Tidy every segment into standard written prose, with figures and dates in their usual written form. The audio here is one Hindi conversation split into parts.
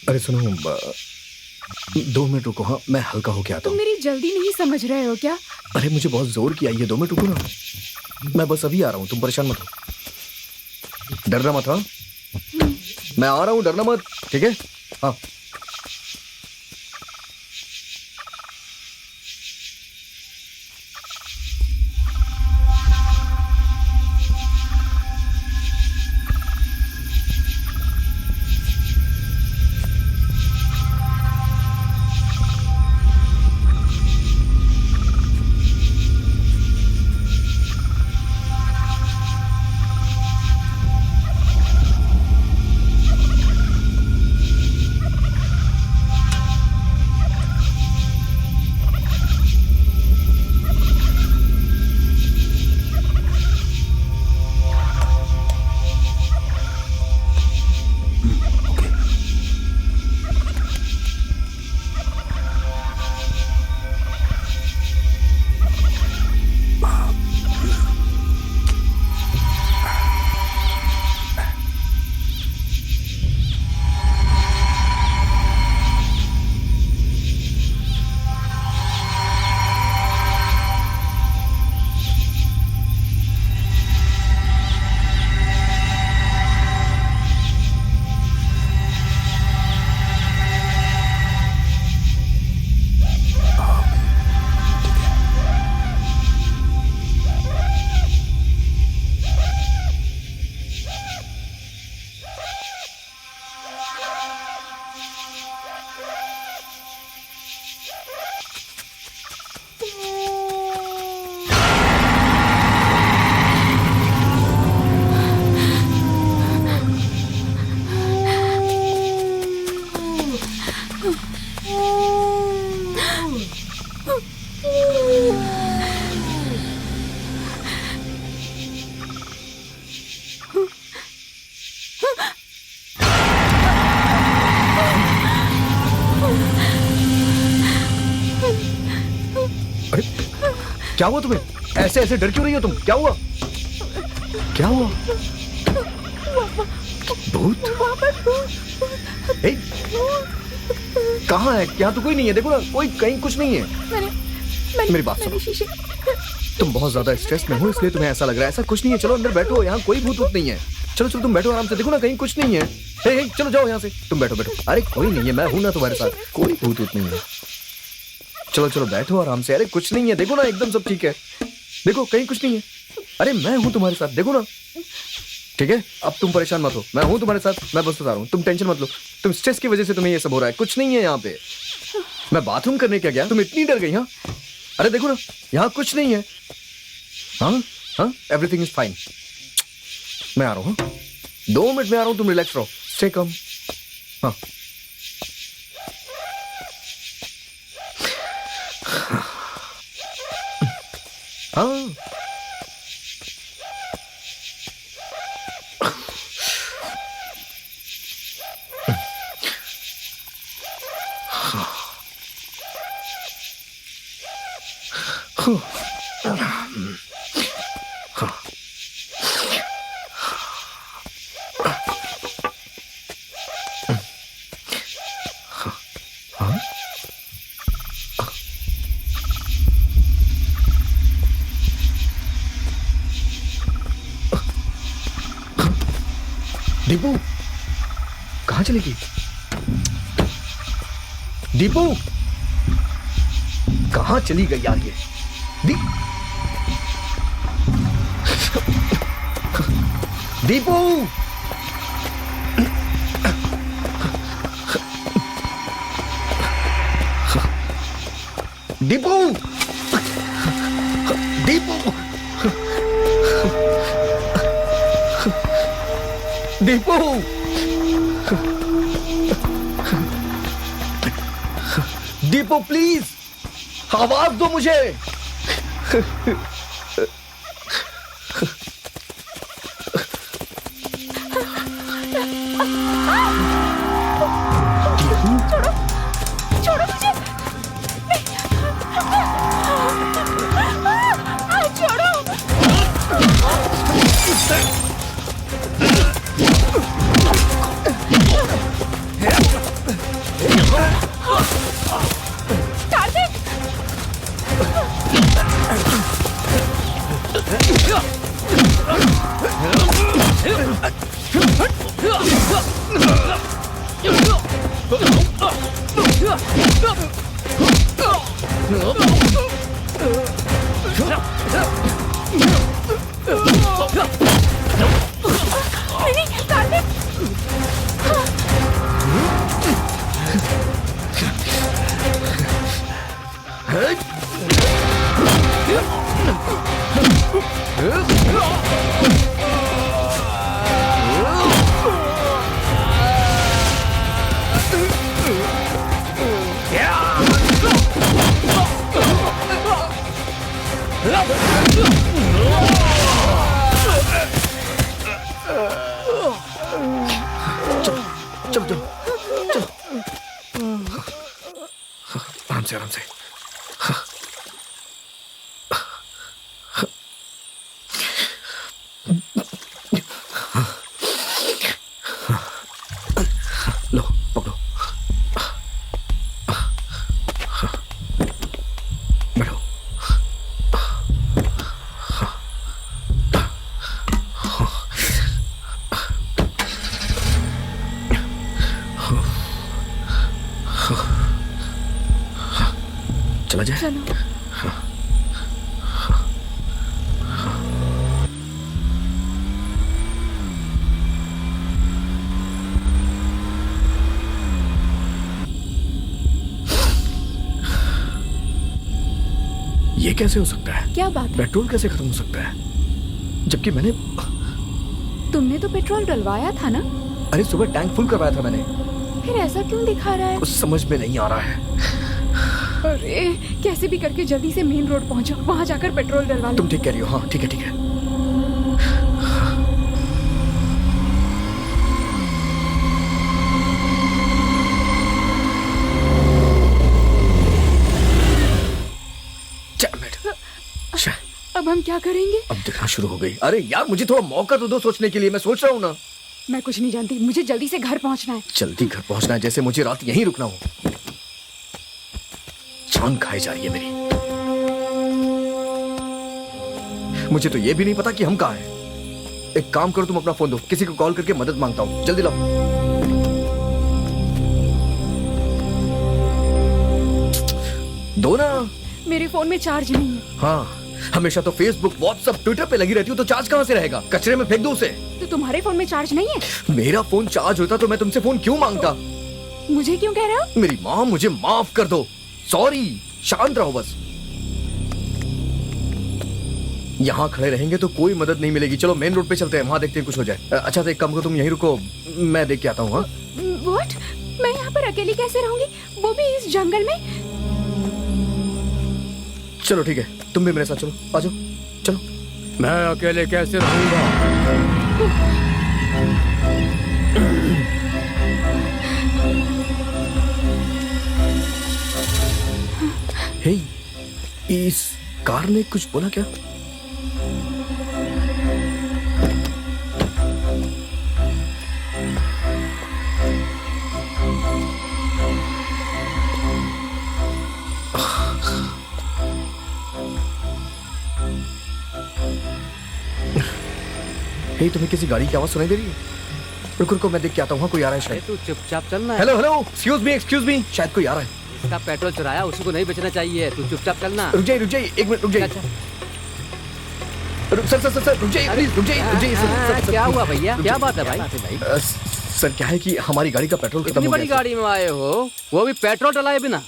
अरे सुनो, 2 मिनट रुको। हाँ, मैं हल्का होके आता तुम हूँ। मेरी जल्दी नहीं समझ रहे हो क्या? अरे मुझे बहुत जोर की आई है, 2 मिनट रुको ना। मैं बस अभी आ रहा हूँ, तुम परेशान मत हो। डरना मत। हाँ, मैं आ रहा हूँ, डरना मत, ठीक है? हाँ। अरे क्या हुआ तुम्हें? ऐसे ऐसे डर क्यों रही हो तुम? क्या हुआ? क्या हुआ? भूत? ए, कहाँ है? यहाँ तो कोई नहीं है, देखो ना, कोई कहीं कुछ नहीं है। मेरी बात सुनो, तुम बहुत ज्यादा स्ट्रेस में हो इसलिए तुम्हें ऐसा लग रहा है। ऐसा कुछ नहीं है, चलो अंदर बैठो, यहाँ कोई भूत वूत नहीं है। चलो चलो तुम बैठो आराम से, देखो ना कहीं कुछ नहीं है। हे, चलो जाओ यहाँ से, तुम बैठो बैठो। अरे कोई नहीं है, मैं हूं ना तुम्हारे साथ, कोई भूत वूत नहीं है। चलो चलो बैठो आराम से। अरे कुछ नहीं है, देखो ना एकदम सब ठीक है, देखो कहीं कुछ नहीं है। अरे मैं हूं तुम्हारे साथ, देखो ना, ठीक है? अब तुम परेशान मत हो, मैं हूं तुम्हारे साथ, मैं बस बता रहा हूं, तुम टेंशन मत लो। तुम स्ट्रेस की वजह से तुम्हें ये सब हो रहा है, कुछ नहीं है यहाँ पे। मैं बाथरूम करने क्या गया, तुम इतनी डर गई? हाँ, अरे देखो ना, यहाँ कुछ नहीं है। हाँ हाँ, एवरीथिंग इज फाइन। मैं आ रहा हूँ, 2 मिनट में आ रहा हूँ, तुम रिलैक्स रहो, स्टे कम। हाँ हाँ। दीपू कहाँ चली गई? दीपू कहाँ चली गई यार ये? दीपू दीपू दीपू दीपू दीपू प्लीज आवाज दो मुझे। छोड़ो छोड़ो मुझे, छोड़ो। चलो चलो चलो चलो, आराम से आराम से। लो पकड़ो, बैठो। चला जाए। चलो। ये कैसे हो सकता है? क्या बात है? पेट्रोल कैसे खत्म हो सकता है? जबकि मैंने, तुमने तो पेट्रोल डलवाया था ना? अरे सुबह टैंक फुल करवाया था मैंने। फिर ऐसा क्यों दिखा रहा है? कुछ समझ में नहीं आ रहा है। अरे कैसे भी करके जल्दी से मेन रोड पहुंचो, वहां जाकर पेट्रोल डलवा लो। तुम ठीक कह रही हो। हाँ ठीक है ठीक है। अब हम क्या करेंगे? अब दिखना शुरू हो गई। अरे यार मुझे थोड़ा मौका तो दो सोचने के लिए, मैं सोच रहा हूँ ना। मैं कुछ नहीं जानती, मुझे जल्दी से घर पहुंचना है। जल्दी घर पहुंचना है जैसे मुझे रात यहीं रुकना हो। जान खाई जा रही है मेरी। मुझे तो ये भी नहीं पता कि हम कहाँ हैं। एक काम करो, तुम अपना फोन दो, किसी को कॉल करके मदद मांगता हूँ। जल्दी लाओ। दो ना। मेरे फोन में चार्ज नहीं है। हाँ, हमेशा तो फेसबुक व्हाट्सएप ट्विटर पे लगी रहती हो, तो चार्ज कहाँ से रहेगा? कचरे में फेंक दो उसे। तो तुम्हारे फोन में चार्ज नहीं है? मेरा फोन चार्ज होता तो मैं तुमसे फोन क्यों मांगता? मुझे क्यों कह रहे हो? मेरी माँ, मुझे माफ कर दो। सॉरी, शांत रहो बस। यहाँ खड़े रहेंगे तो कोई मदद नहीं मिलेगी। चलो मेन रोड पे चलते हैं, वहाँ देखते हैं कुछ हो जाए। अच्छा तो एक काम करो, तुम यहीं रुको, मैं देख के आता हूँ। हाँ व्हाट? मैं यहाँ पर अकेली कैसे रहूंगी, वो भी इस जंगल में? चलो ठीक है, तुम भी मेरे साथ चलो, आ जाओ, चलो। मैं अकेले कैसे रहूंगा? हे, इस कार ने कुछ बोला क्या? हे, तुम्हें किसी गाड़ी की आवाज सुनाई दे रही है? रुको रुको, मैं देख के आता हूँ। कोई आ रहा है शायद। तू चुपचाप चलना है। हेलो हेलो, एक्सक्यूज मी, शायद कोई आ रहा है। इसका पेट्रोल चुराया, उसी को नहीं बचना चाहिए। तू चुपचाप चलना। रुक जाइए, एक मिनट रुक जाइए। अच्छा। सर रुक जाइए प्लीज, रुक जाइए सर। क्या हुआ भैया? क्या बात है भाई? सर क्या है कि हमारी गाड़ी का पेट्रोल खत्म इतनी हो बड़ी गया। गाड़ी में आए हो, वो भी पेट्रोल डलाए बिना?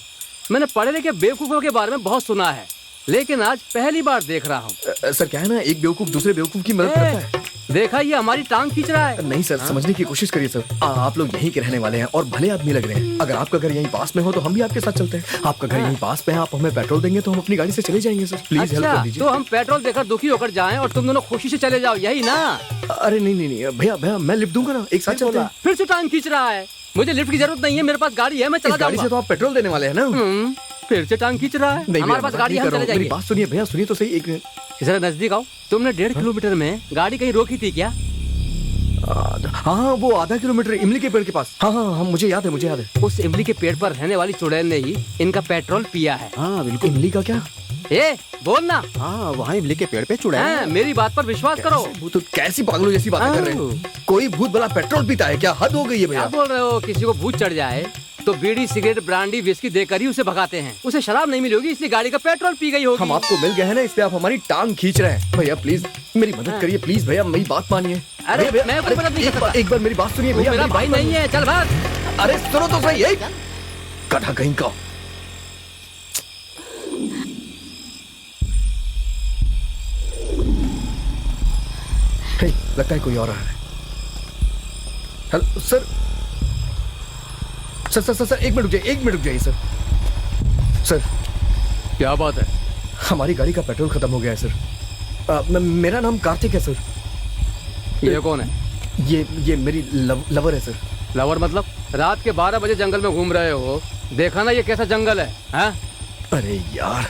मैंने पढ़े लिखे बेवकूफों के बारे में बहुत सुना है, लेकिन आज पहली बार देख रहा हूँ। सर क्या है ना, एक बेवकूफ दूसरे बेवकूफ की मदद करता है। देखा, ये हमारी टांग खींच रहा है। नहीं सर, समझने की कोशिश करिए सर। आप लोग यहीं के रहने वाले हैं और भले आदमी लग रहे हैं। अगर आपका घर यहीं पास में हो तो हम भी आपके साथ चलते हैं। आपका घर यहीं पास में है, आप हमें पेट्रोल देंगे तो हम अपनी गाड़ी से चले जाएंगे सर। प्लीज हेल्प कर अच्छा, दीजिए। तो हम पेट्रोल देकर दुखी होकर जाएं और तुम दोनों खुशी से चले जाओ, यही ना? अरे नहीं भैया मैं लिफ्ट दूंगा ना, एक साथ चलते हैं। फिर से टांग खींच रहा है। मुझे लिफ्ट की जरूरत नहीं है, मेरे पास गाड़ी है, मैं चला इस गाड़ी जाऊंगा। से तो आप पेट्रोल देने वाले हैं ना? फिर से टांग खींच रहा है। नहीं हमारे पास गाड़ी है, हम चले मेरी जाएंगे। बात सुनिए भैया, सुनिए तो सही एक मिनट। जरा नजदीक आओ। तुमने 1.5 किलोमीटर में गाड़ी कहीं रोकी थी क्या? हाँ, वो आधा किलोमीटर इमली के पेड़ के पास। हाँ, मुझे याद है। उस इमली के पेड़ पर रहने वाली चुड़ैल ने ही इनका पेट्रोल पिया है। हाँ बिल्कुल। इमली का क्या? ए, बोलना। हाँ, वहाँ इमली के पेड़ पे चुड़ैल है। मेरी बात पर विश्वास करो। तो कैसी पागलों जैसी बातें कर रहे हैं? कोई भूत भला पेट्रोल पीता है क्या? हद हो गई है भैया। क्या बोल रहे हो? किसी को भूत चढ़ जाए तो बीड़ी, सिगरेट, ब्रांडी, विस्की देकर ही उसे भगाते हैं। उसे शराब नहीं मिली होगी, इसलिए गाड़ी का पेट्रोल पी गई होगी। हम आपको मिल गए हैं ना, इसलिए आप हमारी टांग खींच रहे हैं। भैया प्लीज मेरी मदद करिए, प्लीज भैया, मेरी बात मानिए। अरे भैया, मैं कोई मदद नहीं कर सकता। एक बार मेरी बात सुनिए भैया। मेरा मेरी भाई बात नहीं है, चल भाग। मानिए। अरे सुनो तो सही, एक गधा कहीं का। हे, लगता है कोई और आ रहा है। हेलो सर, सर एक मिनट रुक जाइए सर। क्या बात है? हमारी गाड़ी का पेट्रोल खत्म हो गया है सर। मेरा नाम कार्तिक है सर। ये कौन है? ये मेरी लवर है सर। लवर मतलब? रात के 12 बजे जंगल में घूम रहे हो, देखा ना ये कैसा जंगल है, हाँ? अरे यार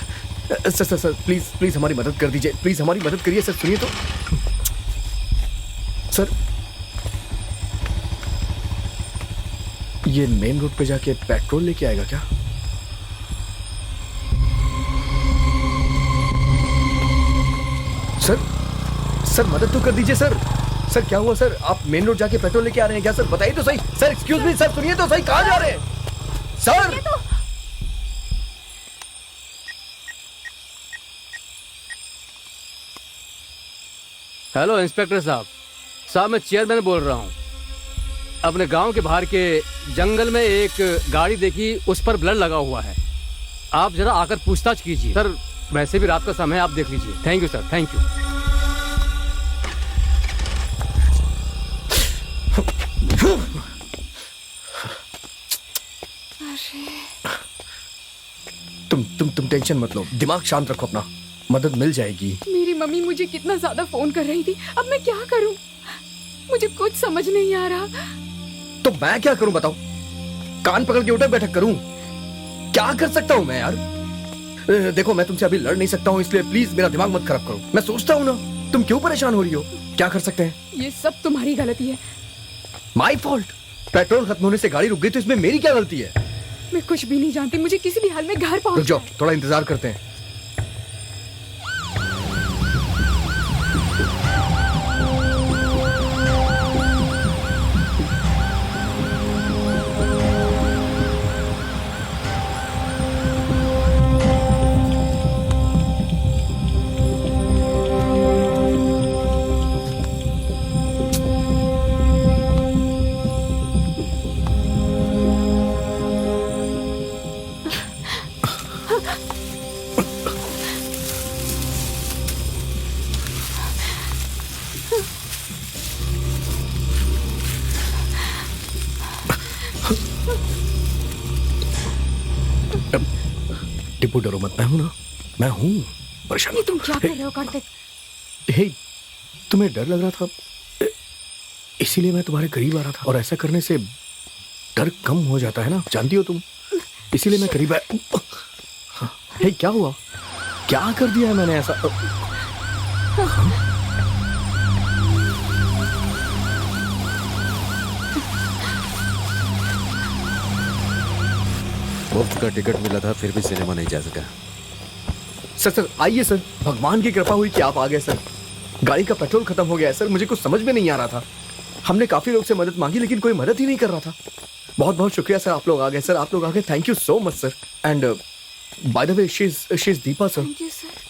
सर प्लीज प्लीज हमारी मदद कर दीजिए, प्लीज हमारी मदद करिए सर। सुनिए तो सर, ये मेन रोड पे जाके पेट्रोल लेके आएगा क्या? सर मदद तो कर दीजिए सर। सर क्या हुआ सर? आप मेन रोड जाके पेट्रोल लेके आ रहे हैं क्या सर? बताइए तो सही सर। एक्सक्यूज मी सर, सुनिए तो सही, कहाँ जा रहे हैं सर? हेलो इंस्पेक्टर साहब, मैं चेयरमैन बोल रहा हूँ। अपने गांव के बाहर के जंगल में एक गाड़ी देखी, उस पर ब्लड लगा हुआ है। आप जरा आकर पूछताछ कीजिए सर। वैसे भी रात का समय है, आप देख लीजिए। Thank you sir, thank you. तुम टेंशन मत लो, दिमाग शांत रखो अपना, मदद मिल जाएगी। मेरी मम्मी मुझे कितना ज्यादा फोन कर रही थी, अब मैं क्या करूं? मुझे कुछ समझ नहीं आ रहा। तो मैं क्या करूं बताओ? कान पकड़ के उठक बैठक करूं? क्या कर सकता हूं मैं यार? देखो मैं तुमसे अभी लड़ नहीं सकता हूं, इसलिए प्लीज मेरा दिमाग मत खराब करो। मैं सोचता हूं ना, तुम क्यों परेशान हो रही हो? क्या कर सकते हैं? ये सब तुम्हारी गलती है। My fault? पेट्रोल खत्म होने से गाड़ी रुक गई तो इसमें मेरी क्या गलती है? मैं कुछ भी नहीं जानती, मुझे किसी भी हाल में घर रुक पहुंच जाओ, थोड़ा इंतजार करते हैं। टिप्पू डरो मत, मैं हूं ना, मैं हूं। परेशान ये तुम क्या कर रहे हो कार्तिक? हे, तुम्हें डर लग रहा था इसीलिए मैं तुम्हारे करीब आ रहा था, और ऐसा करने से डर कम हो जाता है ना, जानती हो तुम, इसीलिए मैं करीब आया। हे, क्या हुआ? क्या कर दिया है मैंने ऐसा? मुफ्त का टिकट मिला था, फिर भी सिनेमा नहीं जा सका। सर आइए सर, भगवान की कृपा हुई कि आप आ गए सर। गाड़ी का पेट्रोल खत्म हो गया है सर, मुझे कुछ समझ में नहीं आ रहा था। हमने काफी लोग से मदद मांगी लेकिन कोई मदद ही नहीं कर रहा था। बहुत बहुत शुक्रिया सर, आप लोग आ गए सर, आप लोग आ गए। Thank you so much sir. And by the way, she is Deepa sir. Thank you sir.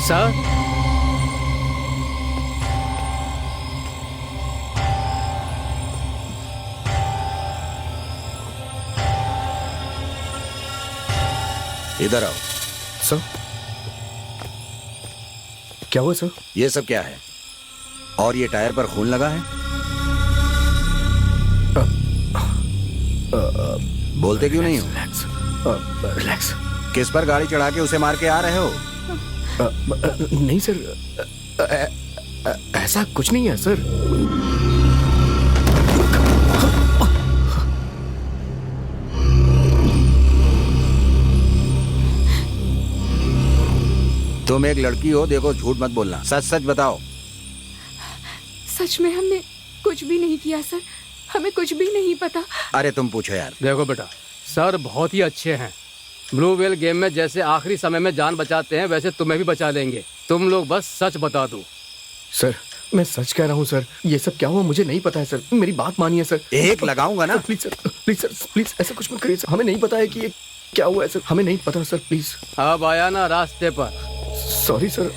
Sir, इधर आओ। सर क्या हुआ सर? ये सब क्या है? और ये टायर पर खून लगा है? बोलते क्यों नहीं हो? Relax, relax. किस पर गाड़ी चढ़ा के उसे मार के आ रहे हो? नहीं सर, ऐसा कुछ नहीं है सर। तुम एक लड़की हो, देखो झूठ मत बोलना, सच सच बताओ। सच में हमने कुछ भी नहीं किया सर, हमें कुछ भी नहीं पता। अरे तुम पूछो यार। देखो बेटा, सर बहुत ही अच्छे हैं। ब्लू वेल गेम में जैसे आखिरी समय में जान बचाते हैं, वैसे तुम्हें भी बचा लेंगे। तुम लोग बस सच बता दो। सर मैं सच कह रहा हूँ सर, ये सब क्या हुआ मुझे नहीं पता है सर, मेरी बात मानिए सर। एक लगाऊंगा ना। Please sir, please sir, please ऐसा कुछ मत करिए सर, हमें नहीं पता है कि ये क्या हुआ है सर, हमें नहीं पता सर, प्लीज। अब आया ना रास्ते पर। Sorry sir.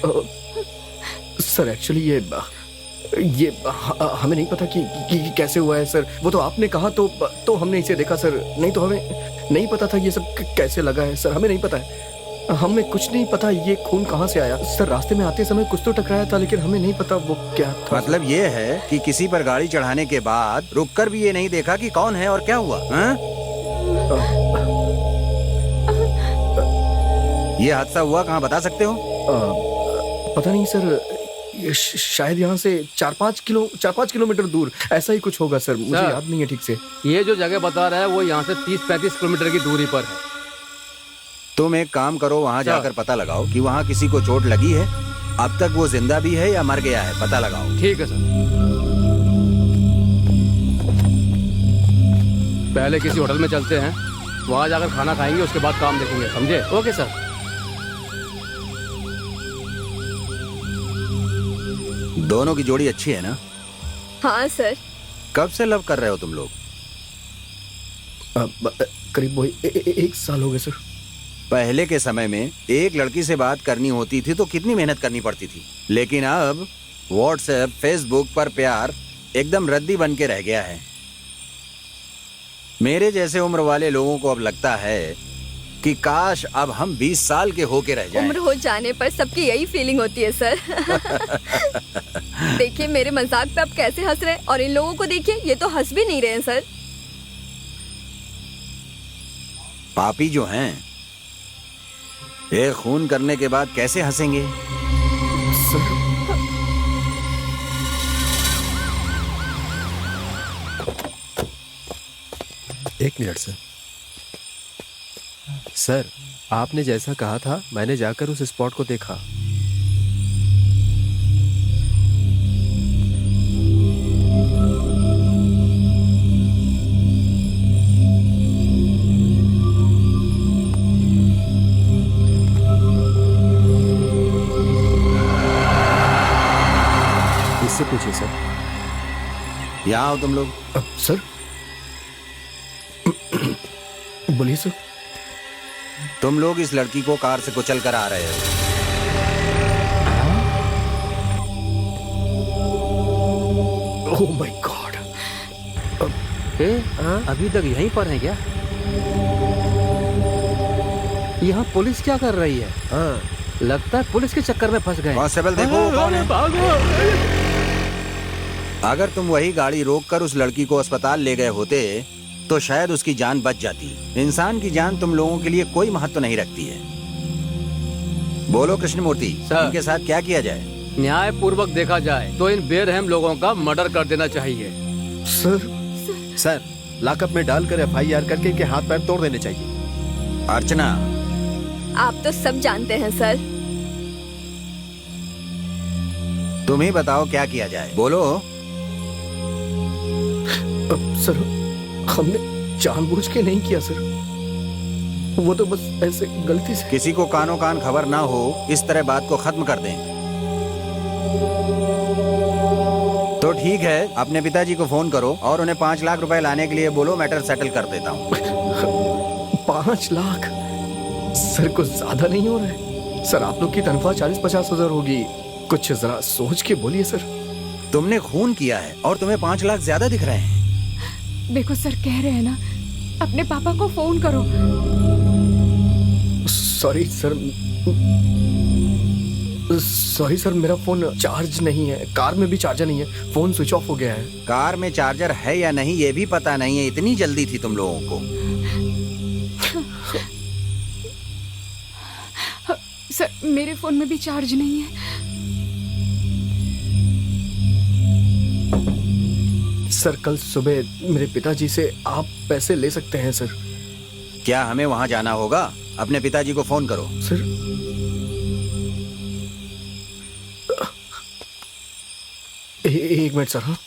सर एक्चुअली ये हमें नहीं पता कि कैसे हुआ है सर। वो तो आपने कहा तो हमने इसे देखा सर, नहीं तो हमें नहीं पता था ये सब कैसे लगा है सर, हमें नहीं पता है, हमें कुछ नहीं पता ये खून कहाँ से आया सर। रास्ते में आते समय कुछ तो टकराया था लेकिन हमें नहीं पता वो क्या था। मतलब ये है कि किसी पर गाड़ी चढ़ाने के बाद रुककर भी ये नहीं देखा कि कौन है और क्या हुआ, हाँ? ये हादसा हुआ कहाँ, बता सकते हो? पता नहीं सर, ये शायद यहाँ से 4-5 किलोमीटर दूर ऐसा ही कुछ होगा सर, मुझे सर, याद नहीं है ठीक से। ये जो जगह बता रहा है वो यहाँ से 30-35 किलोमीटर की दूरी पर है। तुम एक काम करो, वहाँ जाकर पता लगाओ कि वहाँ किसी को चोट लगी है, अब तक वो जिंदा भी है या मर गया है, पता लगाओ। ठीक है सर। पहले किसी होटल में चलते हैं, वहाँ जाकर खाना खाएंगे, उसके बाद काम देखेंगे, समझे? Okay sir. दोनों की जोड़ी अच्छी है ना? हाँ सर। कब से लव कर रहे हो तुम लोग? करीब वही 1 साल हो गए सर। पहले के समय में एक लड़की से बात करनी होती थी तो कितनी मेहनत करनी पड़ती थी, लेकिन अब व्हाट्सएप, फेसबुक पर प्यार एकदम रद्दी बन के रह गया है। मेरे जैसे उम्र वाले लोगों को अब लगता है कि काश अब हम 20 साल के होके रह जाएं। उम्र हो जाने पर सबकी यही फीलिंग होती है सर। देखिए मेरे मजाक पे आप कैसे हंस रहे हैं, और इन लोगों को देखिए, ये तो हंस भी नहीं रहे हैं सर। पापी जो हैं, ये खून करने के बाद कैसे हंसेंगे? सर एक मिनट सर, आपने जैसा कहा था मैंने जाकर उस स्पॉट को देखा। इससे पूछिए सर। यहाँ आओ तुम लोग। सर बोलिए सर। तुम लोग इस लड़की को कार से कुचल कर आ रहे हो। Oh my God. अभी तक यहीं पर है क्या? यहाँ पुलिस क्या कर रही है? लगता है पुलिस के चक्कर में फंस गए। कांस्टेबल देखो वो कौन है। भागो। अगर तुम वही गाड़ी रोककर उस लड़की को अस्पताल ले गए होते तो शायद उसकी जान बच जाती। इंसान की जान तुम लोगों के लिए कोई महत्व नहीं रखती है। बोलो कृष्णमूर्ति, सर। इनके साथ क्या किया जाए? न्याय पूर्वक देखा जाए तो इन बेरहम लोगों का मर्डर कर देना चाहिए। सर लॉकअप में डालकर FIR करके इनके हाथ पैर तोड़ देने चाहिए। अर्चना, आप तो सब जानते हैं सर। तुम ही बताओ क्या किया जाए, बोलो। सर हमने जानबूझ के नहीं किया सर, वो तो बस ऐसे गलती से। किसी को कानो कान खबर ना हो, इस तरह बात को खत्म कर दें। तो ठीक है, अपने पिताजी को फोन करो और उन्हें 5 लाख रुपए लाने के लिए बोलो, मैटर सेटल कर देता हूँ। 5 लाख सर कुछ ज्यादा नहीं हो रहा है? सर आप लोग की तनख्वाह 40-50 हजार होगी, कुछ जरा सोच के बोलिए सर। तुमने खून किया है और तुम्हें 5 लाख ज्यादा दिख रहे हैं। देखो सर, कह रहे हैं ना, अपने पापा को फोन करो। सॉरी सर, मेरा फोन चार्ज नहीं है, कार में भी चार्जर नहीं है, फोन स्विच ऑफ हो गया है। कार में चार्जर है या नहीं ये भी पता नहीं है, इतनी जल्दी थी तुम लोगों को। सर मेरे फोन में भी चार्ज नहीं है। सर कल सुबह मेरे पिताजी से आप पैसे ले सकते हैं सर। क्या हमें वहां जाना होगा? अपने पिताजी को फोन करो। सर एक मिनट सर। हाँ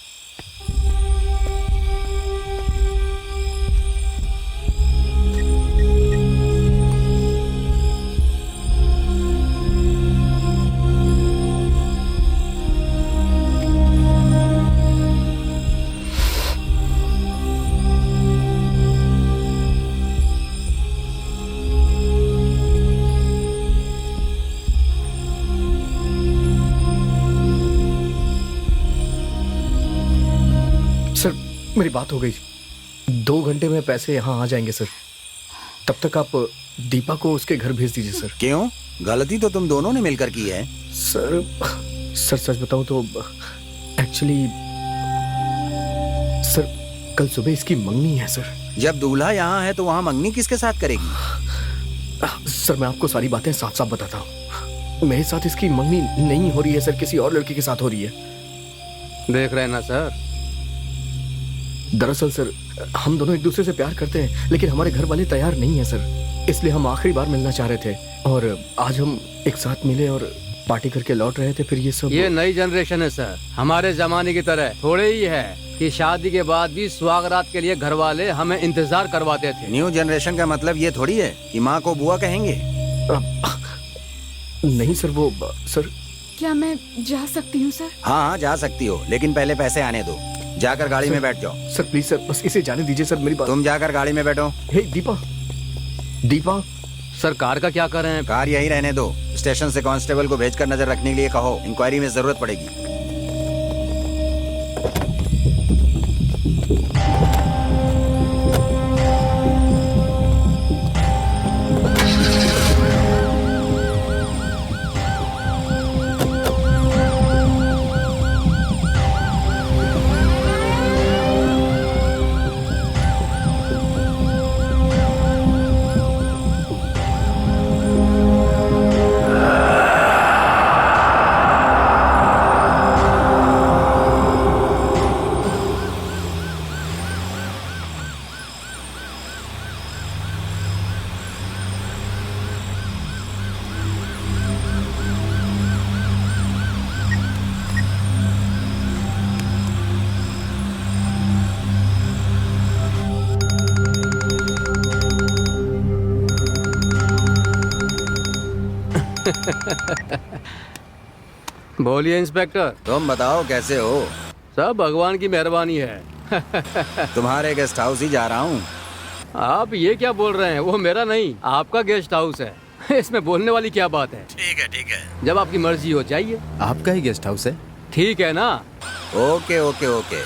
मेरी बात हो गई, 2 घंटे में पैसे यहाँ आ जाएंगे सर। तब तक आप दीपा को उसके घर भेज दीजिए सर। क्यों? गलती तो तुम दोनों ने मिलकर की है। सर सच बताऊं तो एक्चुअली सर कल सुबह इसकी मंगनी है सर। जब दूल्हा यहाँ है तो वहाँ मंगनी किसके साथ करेगी? सर मैं आपको सारी बातें साफ साफ बताता हूँ। मेरे साथ इसकी मंगनी नहीं हो रही है सर, किसी और लड़के के साथ हो रही है। देख रहे हैं ना सर। दरअसल सर हम दोनों एक दूसरे से प्यार करते हैं, लेकिन हमारे घर वाले तैयार नहीं है सर, इसलिए हम आखिरी बार मिलना चाह रहे थे और आज हम एक साथ मिले और पार्टी करके लौट रहे थे। फिर ये सब ये नई जनरेशन है सर, हमारे जमाने की तरह थोड़े ही है कि शादी के बाद भी सुहागरात के लिए घर वाले हमें इंतजार करवाते थे। न्यू जनरेशन का मतलब ये थोड़ी है कि माँ को बुआ कहेंगे। नहीं सर, वो सर क्या मैं जा सकती हूँ सर? हाँ हाँ जा सकती हो, लेकिन पहले पैसे आने दो। जाकर गाड़ी में बैठ जाओ। सर प्लीज सर, बस इसे जाने दीजिए सर, मेरी बात। तुम जाकर गाड़ी में बैठो। हे दीपा, दीपा सर कार का क्या कर रहे हैं? कार यही रहने दो। स्टेशन से कांस्टेबल को भेजकर नजर रखने के लिए कहो, इंक्वायरी में जरूरत पड़ेगी। बोलिए इंस्पेक्टर। तुम बताओ कैसे हो? सब भगवान की मेहरबानी है। तुम्हारे गेस्ट हाउस ही जा रहा हूँ। आप ये क्या बोल रहे हैं? वो मेरा नहीं, आपका गेस्ट हाउस है। इसमें बोलने वाली क्या बात है? ठीक है ठीक है। जब आपकी मर्जी हो जाइए। आपका ही गेस्ट हाउस है? ठीक है ना? Okay okay okay.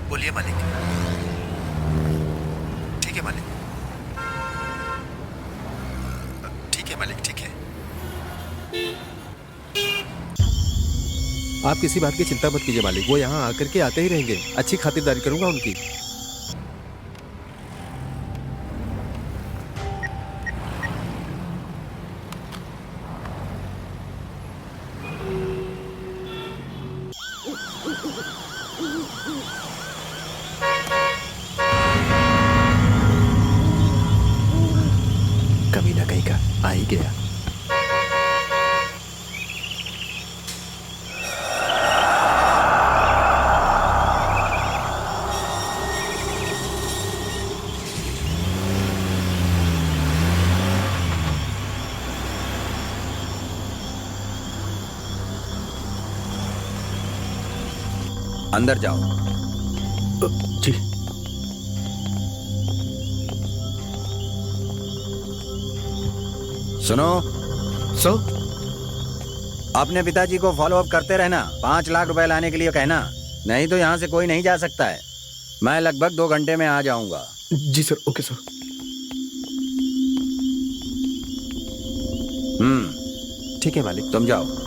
बोलिए मालिक। ठीक है मालिक, ठीक है मालिक, ठीक है। आप किसी बात की चिंता मत कीजिए मालिक, वो यहाँ आकर के आते ही रहेंगे। अच्छी खातिरदारी करूंगा उनकी। कमीना कहीं का आ ही गया। अंदर जाओ। जी सुनो, सर। अपने पिताजी को फॉलो अप करते रहना। 5 लाख रुपए लाने के लिए कहना, नहीं तो यहाँ से कोई नहीं जा सकता है। मैं लगभग 2 घंटे में आ जाऊंगा। जी सर, ओके सर। ठीक है मालिक। तुम जाओ।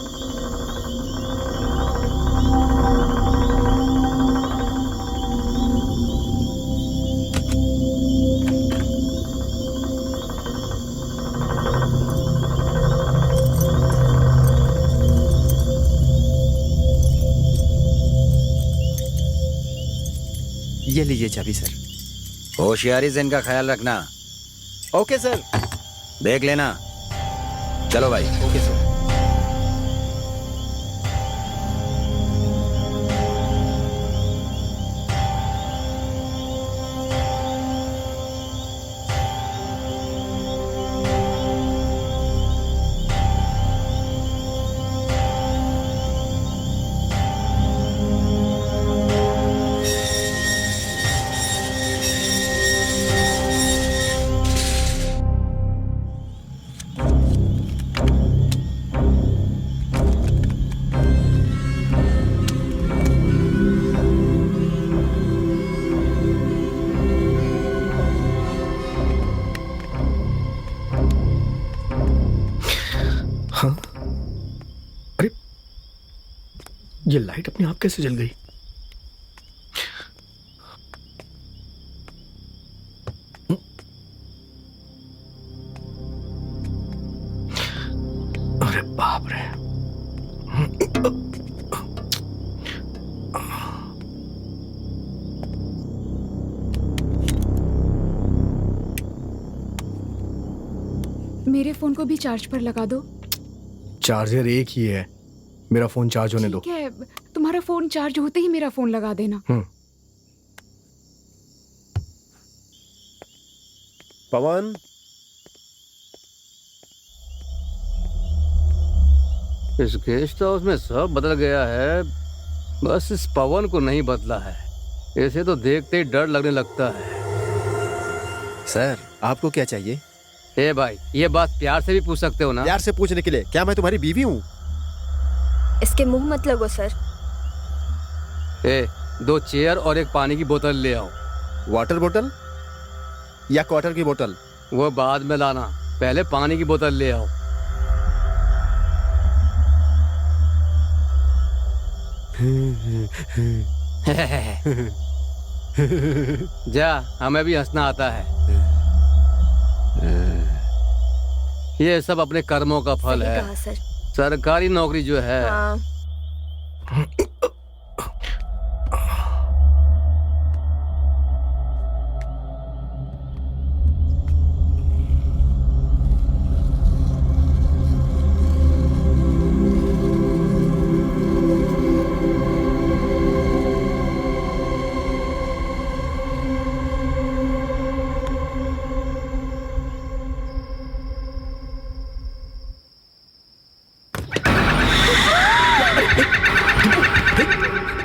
ये लीजिए चाबी सर। होशियारी से इनका ख्याल रखना। Okay sir. देख लेना। चलो भाई। Okay sir. ये लाइट अपने आप कैसे जल गई? अरे बाप रे। मेरे फोन को भी चार्ज पर लगा दो। चार्जर एक ही है, मेरा फोन चार्ज होने दो। ठीक है, तुम्हारा फोन चार्ज होते ही मेरा फोन लगा देना। पवन, इस गेस्ट हाउस में सब बदल गया है, बस इस पवन को नहीं बदला है। ऐसे तो देखते ही डर लगने लगता है। सर आपको क्या चाहिए? ए भाई, ये बात प्यार से भी पूछ सकते हो ना? प्यार से पूछने के लिए क्या मैं तुम्हारी बीवी हूँ? इसके मुंह मत लगो सर। ए, 2 चेयर और एक पानी की बोतल ले आओ। वाटर बोतल या क्वार्टर की बोतल? वो बाद में लाना, पहले पानी की बोतल ले आओ। जा, हमें भी हंसना आता है। ये सब अपने कर्मों का फल सही है। कहा सर। सरकारी नौकरी जो है, हाँ।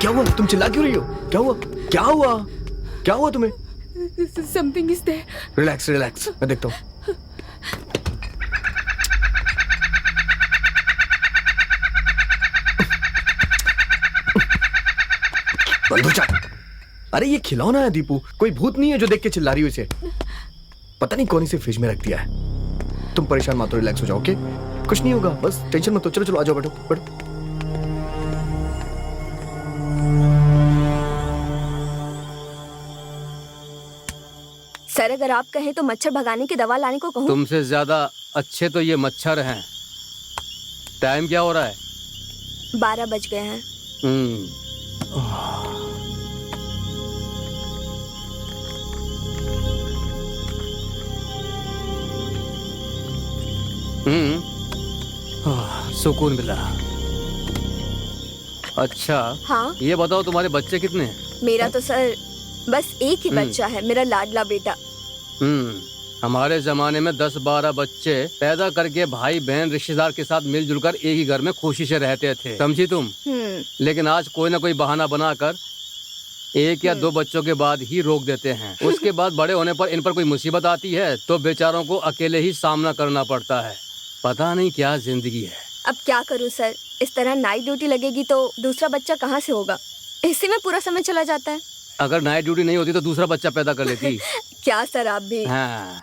क्या हुआ? तुम चिल्ला क्यों रही हो? क्या हुआ? क्या हुआ? क्या हुआ तुम्हें? Something is there. Relax relax, मैं देखता हूँ। बंद हो जा। अरे ये खिलौना है दीपू, कोई भूत नहीं है जो देख के चिल्ला रही हो इसे। पता नहीं कौन इसे फ्रिज में रख दिया है। तुम परेशान मत हो, रिलैक्स हो जाओ, ओके? कुछ नहीं होगा, बस टेंशन मत लो। चलो चलो आ जाओ, बैठो बैठो। सर अगर आप कहें तो मच्छर भगाने की दवा लाने को कहूँ? तुमसे ज्यादा अच्छे तो ये मच्छर हैं। टाइम क्या हो रहा है? 12 बज गए हैं। सुकून मिला। अच्छा, हाँ? ये बताओ तुम्हारे बच्चे कितने हैं? मेरा तो सर बस एक ही बच्चा है, मेरा लाडला बेटा। हमारे जमाने में 10-12 बच्चे पैदा करके भाई बहन रिश्तेदार के साथ मिलजुल कर एक ही घर में खुशी से रहते थे, समझी तुम? लेकिन आज कोई ना कोई बहाना बनाकर 1 या 2 बच्चों के बाद ही रोक देते हैं। उसके बाद बड़े होने पर इन पर कोई मुसीबत आती है तो बेचारों को अकेले ही सामना करना पड़ता है। पता नहीं क्या जिंदगी है। अब क्या करूं सर, इस तरह नाइट ड्यूटी लगेगी तो दूसरा बच्चा कहाँ से होगा? इसी में पूरा समय चला जाता है। अगर नाइट ड्यूटी नहीं होती तो दूसरा बच्चा पैदा कर लेती। क्या सर आप भी। हाँ।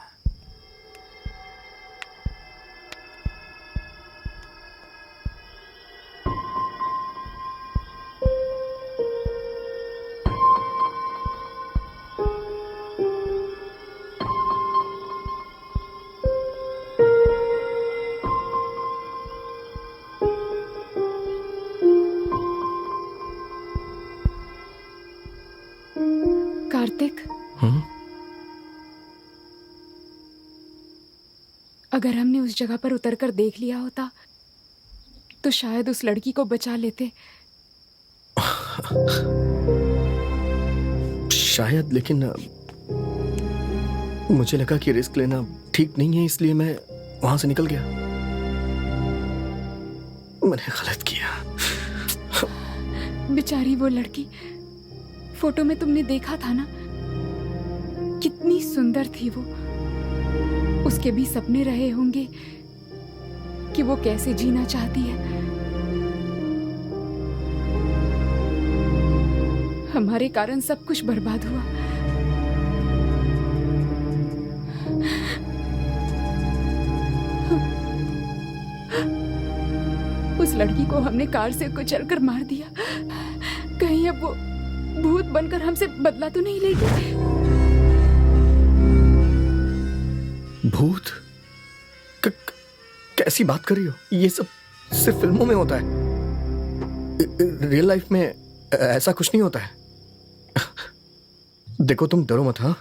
कार्तिक, अगर हमने उस जगह पर उतरकर देख लिया होता तो शायद उस लड़की को बचा लेते। शायद, लेकिन मुझे लगा कि रिस्क लेना ठीक नहीं है, इसलिए मैं वहां से निकल गया। मैंने गलत किया। बेचारी वो लड़की, फोटो में तुमने देखा था ना, कितनी सुंदर थी वो। उसके भी सपने रहे होंगे कि वो कैसे जीना चाहती है। हमारे कारण सब कुछ बर्बाद हुआ। उस लड़की को हमने कार से कुचल कर मार दिया, कहीं अब वो भूत बनकर हमसे बदला तो नहीं लेगी? भूत? कैसी बात कर रही हो? ये सब सिर्फ फिल्मों में होता है, रियल लाइफ में ऐसा कुछ नहीं होता है। देखो तुम डरो मत। हाँ,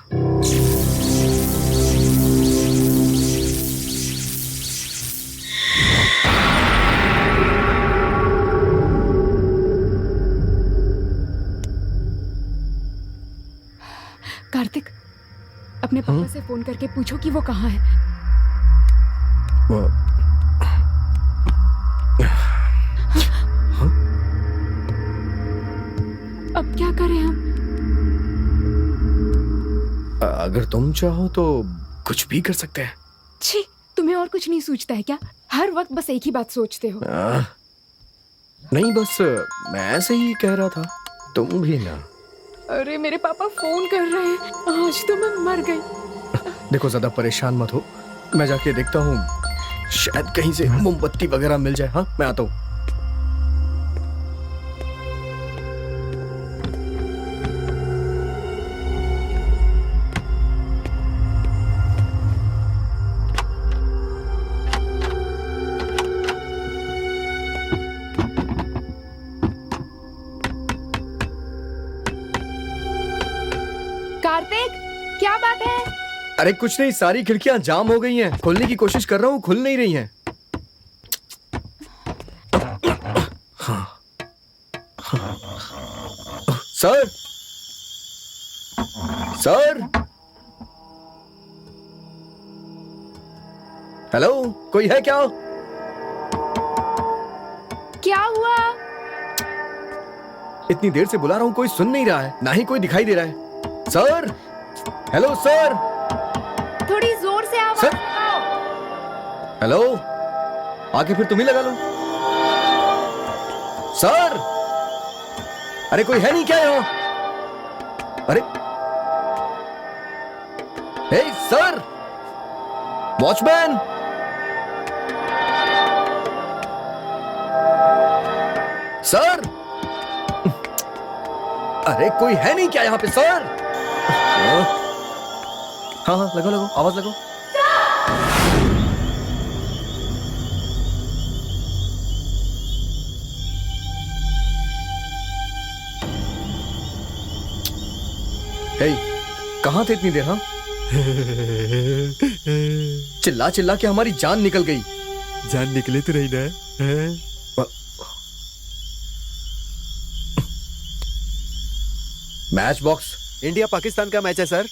कार्तिक, अपने पापा से फोन करके पूछो कि वो कहाँ है। वो अब क्या करें हम? अगर तुम चाहो तो कुछ भी कर सकते हैं। छी, तुम्हें और कुछ नहीं सूझता है क्या? हर वक्त बस एक ही बात सोचते हो। नहीं, बस मैं ऐसे ही कह रहा था, तुम भी ना। अरे मेरे पापा फोन कर रहे हैं, आज तो मैं मर गई। देखो ज्यादा परेशान मत हो, मैं जाके देखता हूँ, शायद कहीं से मोमबत्ती वगैरह मिल जाए। हाँ, मैं आता हूँ। कार्तिक, क्या बात है? अरे कुछ नहीं, सारी खिड़कियां जाम हो गई हैं। खोलने की कोशिश कर रहा हूँ, खुल नहीं रही हैं। सर, सर, हेलो, कोई है क्या? क्या हुआ? इतनी देर से बुला रहा हूँ, कोई सुन नहीं रहा है, ना ही कोई दिखाई दे रहा है। सर, हेलो सर, थोड़ी जोर से आवाज सर, लगाओ। हेलो, आके फिर तुम ही लगा लो। सर, अरे कोई है नहीं क्या यहाँ? अरे हे सर, वॉचमैन, सर, अरे कोई है नहीं क्या यहाँ पे? सर, हाँ हाँ, लगो लगो, आवाज लगो। हे, कहाँ थे इतनी देर? हाँ, चिल्ला चिल्ला के हमारी जान निकल गई। जान निकले तो रही ना। Match box. इंडिया पाकिस्तान का मैच है सर।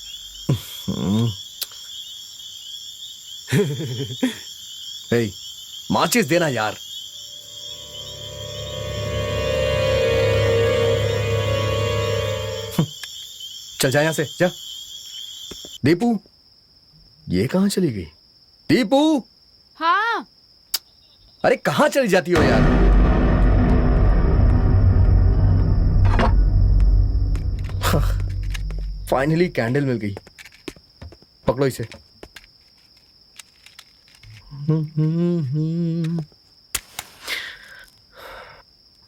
हे, माचिस देना यार। चल जा यहां से, जा। दीपू, ये कहां चली गई? दीपू, हाँ, अरे कहां चली जाती हो यार? फाइनली कैंडल मिल गई, पकड़ो इसे।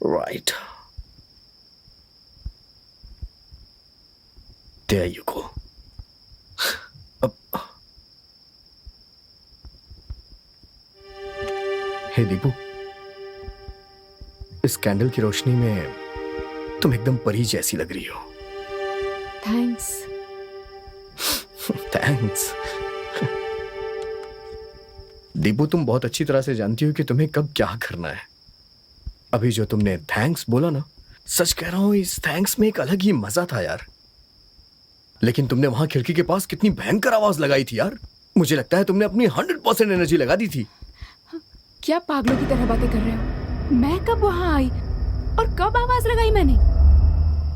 Right, there you go. अब हे दीपू, इस कैंडल की रोशनी में तुम एकदम परी जैसी लग रही हो। थैंक्स। थैंक्स। दीपू, तुम बहुत अच्छी तरह से जानती हो कि तुम्हें कब क्या करना है। अभी जो तुमने थैंक्स बोला ना, सच कह रहा हूं, इस थैंक्स में एक अलग ही मजा था यार। लेकिन तुमने वहां खिड़की के पास कितनी भयंकर आवाज लगाई थी यार। मुझे लगता है तुमने अपनी 100% एनर्जी लगा दी थी। क्या पागलों की तरह बातें कर रहे हो? मैं कब वहां आई और कब आवाज लगाई मैंने?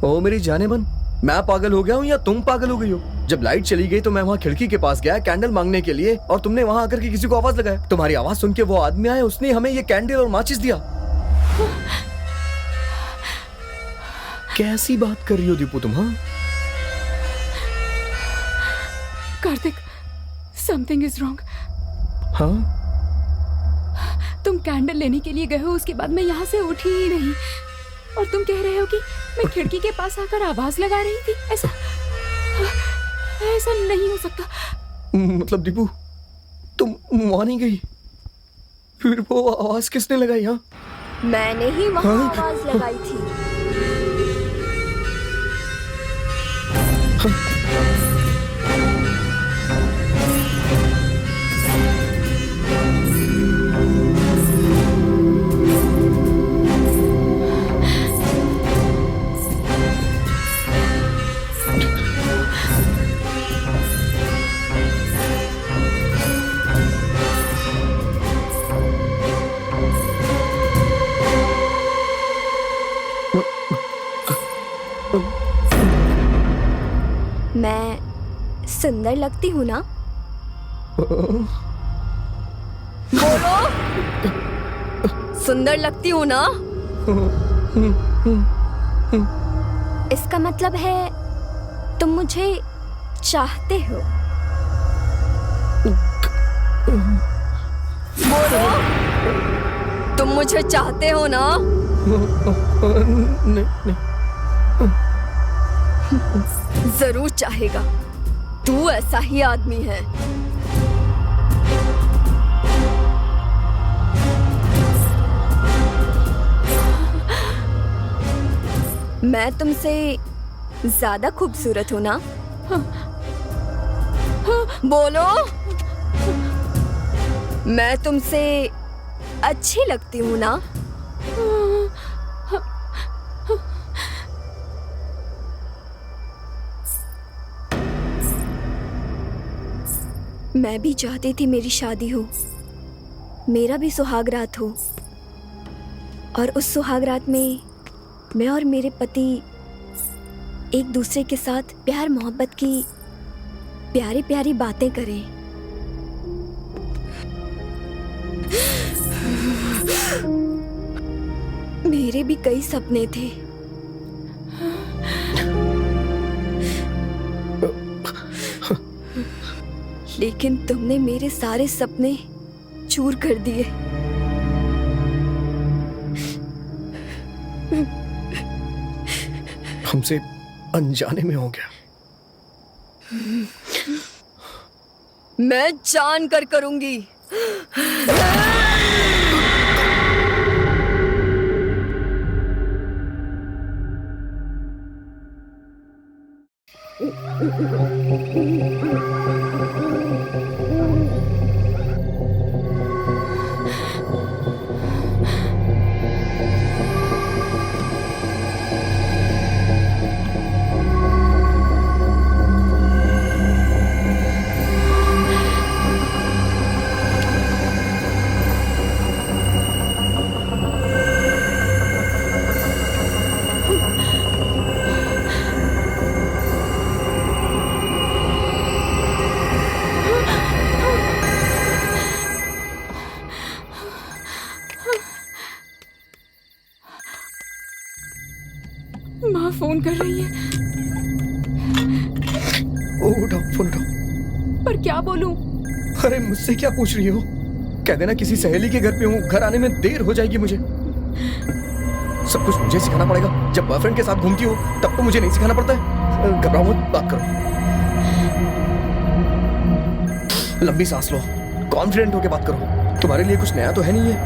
ओ मेरी जाने मन, मैं पागल हो गया हूँ या तुम पागल हो गई हो? जब लाइट चली गई तो मैं वहाँ खिड़की के पास गया कैंडल मांगने के लिए, और तुमने वहाँ आकर के किसी को आवाज लगाया। तुम्हारी आवाज सुन के वो आदमी आया, उसने हमें ये कैंडल और माचिस दिया। कैसी बात कर रही हो दीपू तुम? हाँ कार्तिक, समथिंग इज रॉन्ग। हाँ, तुम कैंडल लेने के लिए गए हो, उसके बाद मैं यहाँ से उठी ही नहीं। और तुम कह रहे हो कि मैं खिड़की के पास आकर आवाज लगा रही थी। ऐसा नहीं हो सकता। मतलब दीपू, तुम वहां नहीं गई? फिर वो आवाज किसने लगाई? हाँ, मैंने ही वहाँ आवाज लगाई थी। मैं सुंदर लगती हूँ ना? बोलो, सुंदर लगती हूँ ना? इसका मतलब है तुम मुझे चाहते हो। बोलो, तुम मुझे चाहते हो ना? नहीं। जरूर चाहेगा, तू ऐसा ही आदमी है। मैं तुमसे ज्यादा खूबसूरत हूं ना? बोलो, मैं तुमसे अच्छी लगती हूं ना? मैं भी चाहती थी मेरी शादी हो, मेरा भी सुहाग रात हो, और उस सुहाग रात में मैं और मेरे पति एक दूसरे के साथ प्यार मोहब्बत की प्यारी प्यारी बातें करें। मेरे भी कई सपने थे, लेकिन तुमने मेरे सारे सपने चूर कर दिए। हमसे अनजाने में हो गया। मैं जान कर करूंगी। माँ फोन कर रही है। उठाओ, फोन उठाओ। पर क्या बोलूं? अरे मुझसे क्या पूछ रही हो? कह देना किसी सहेली के घर पे हूँ, घर आने में देर हो जाएगी मुझे। सब कुछ मुझे सिखाना पड़ेगा? जब बॉयफ्रेंड के साथ घूमती हो तब तो मुझे नहीं सिखाना पड़ता है। घबराओ मत, बात करो। लंबी सांस लो, कॉन्फिडेंट होके बात करो। तुम्हारे लिए कुछ नया तो है नहीं है।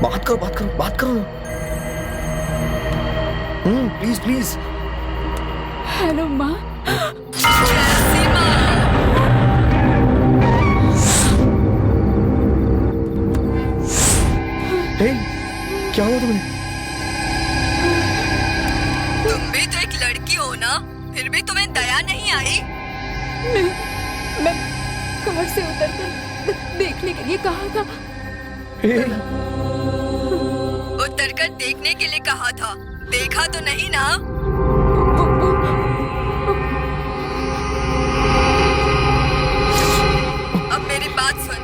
बात करो, बात करो, बात करो। Please please. हेलो माँ। हे, क्या हुआ तुम्हें? तुम भी तो एक लड़की हो ना, फिर भी तुम्हें दया नहीं आई? मैं कार से उतरकर देखने के लिए कहा था। उतरकर देखने के लिए कहा था, देखा तो नहीं ना? अब मेरी बात सुन,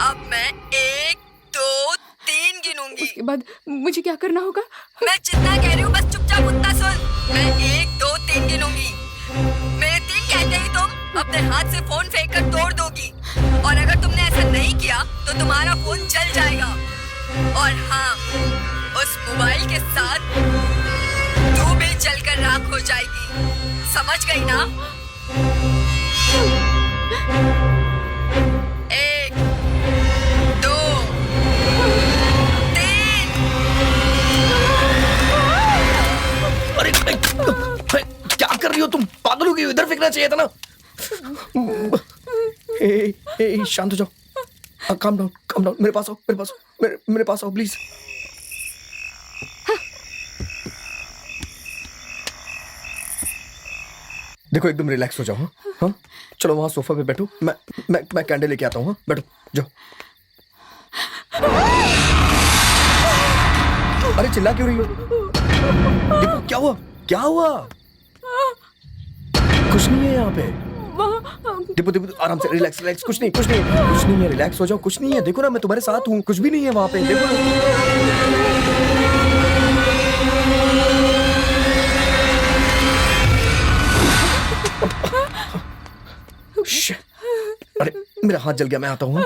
अब मैं 1, 2, 3 गिनूंगी। उसके बाद मुझे क्या करना होगा? मैं जितना कह रही हूँ बस चुपचाप उतना सुन। मैं 1, 2, 3 गिनूंगी। मेरे 3 कहते ही तुम अपने हाथ से फोन फेंक कर तोड़ दोगी और अगर तुमने ऐसा नहीं किया तो तुम्हारा फोन जल जाएगा। और हाँ, उस मोबाइल के साथ तू भी जलकर राख हो जाएगी। समझ गई ना? 1 2 3। अरे क्या कर रही हो तुम? पागल हो गई हो? इधर फेंकना चाहिए था ना। शांत हो जाओ। Calm down. मेरे पास आओ, मेरे पास आओ प्लीज। देखो एकदम रिलैक्स हो जाओ। हाँ, चलो वहां सोफा पे बैठो। मैं कैंडल लेके आता हूँ। हाँ, बैठो जाओ। अरे चिल्ला क्यों रही हो? देखो क्या हुआ? कुछ नहीं है यहाँ पे। दीपू आराम से रिलैक्स। कुछ नहीं है। रिलैक्स हो जाओ। कुछ नहीं है। देखो ना, मैं तुम्हारे साथ हूँ। कुछ भी नहीं है वहां पे। देखो ना। अरे मेरा हाथ जल गया। मैं आता हूँ।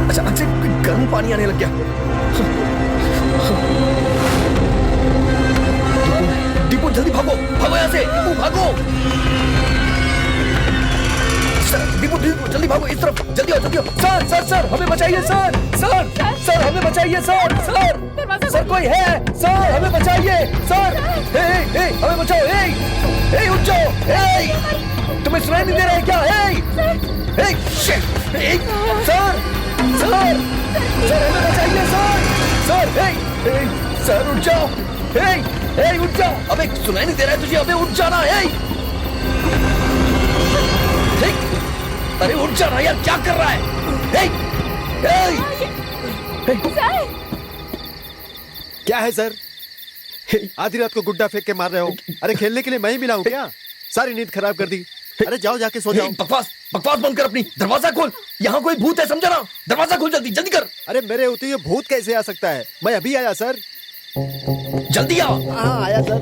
अचानक से गर्म पानी आने लग गया। दीपू जल्दी भागो यहाँ से। दीपू भागो। दीपू जल्दी भागो इस तरफ। जल्दी आओ। सर हमें बचाइए। सर हमें बचाइए। सर कोई है? सर हमें बचाइए। सर हमें बचाओ। उठ जाओ। तुम्हें सुनाई नहीं दे रहा है क्या? सर हमें बचाइए। सर उठ जाओ। उठ जाओ। अबे सुनाई नहीं दे रहा है तुझे? अबे उठ जाना। अरे उठ जाना यार, क्या कर रहा है? क्या है सर? आधी रात को गुड्डा फेंक के मार रहे हो? अरे खेलने के लिए मैं ही मिला हूं क्या? सारी नींद खराब कर दी। अरे जाओ जाके सो जाओ। बकवास बंद कर अपनी। दरवाजा खोल। यहाँ कोई भूत है, समझा ना? दरवाजा खोल जल्दी कर। अरे मेरे होते ये भूत कैसे आ सकता है? मैं अभी आया सर। जल्दी आओ। हाँ आया सर।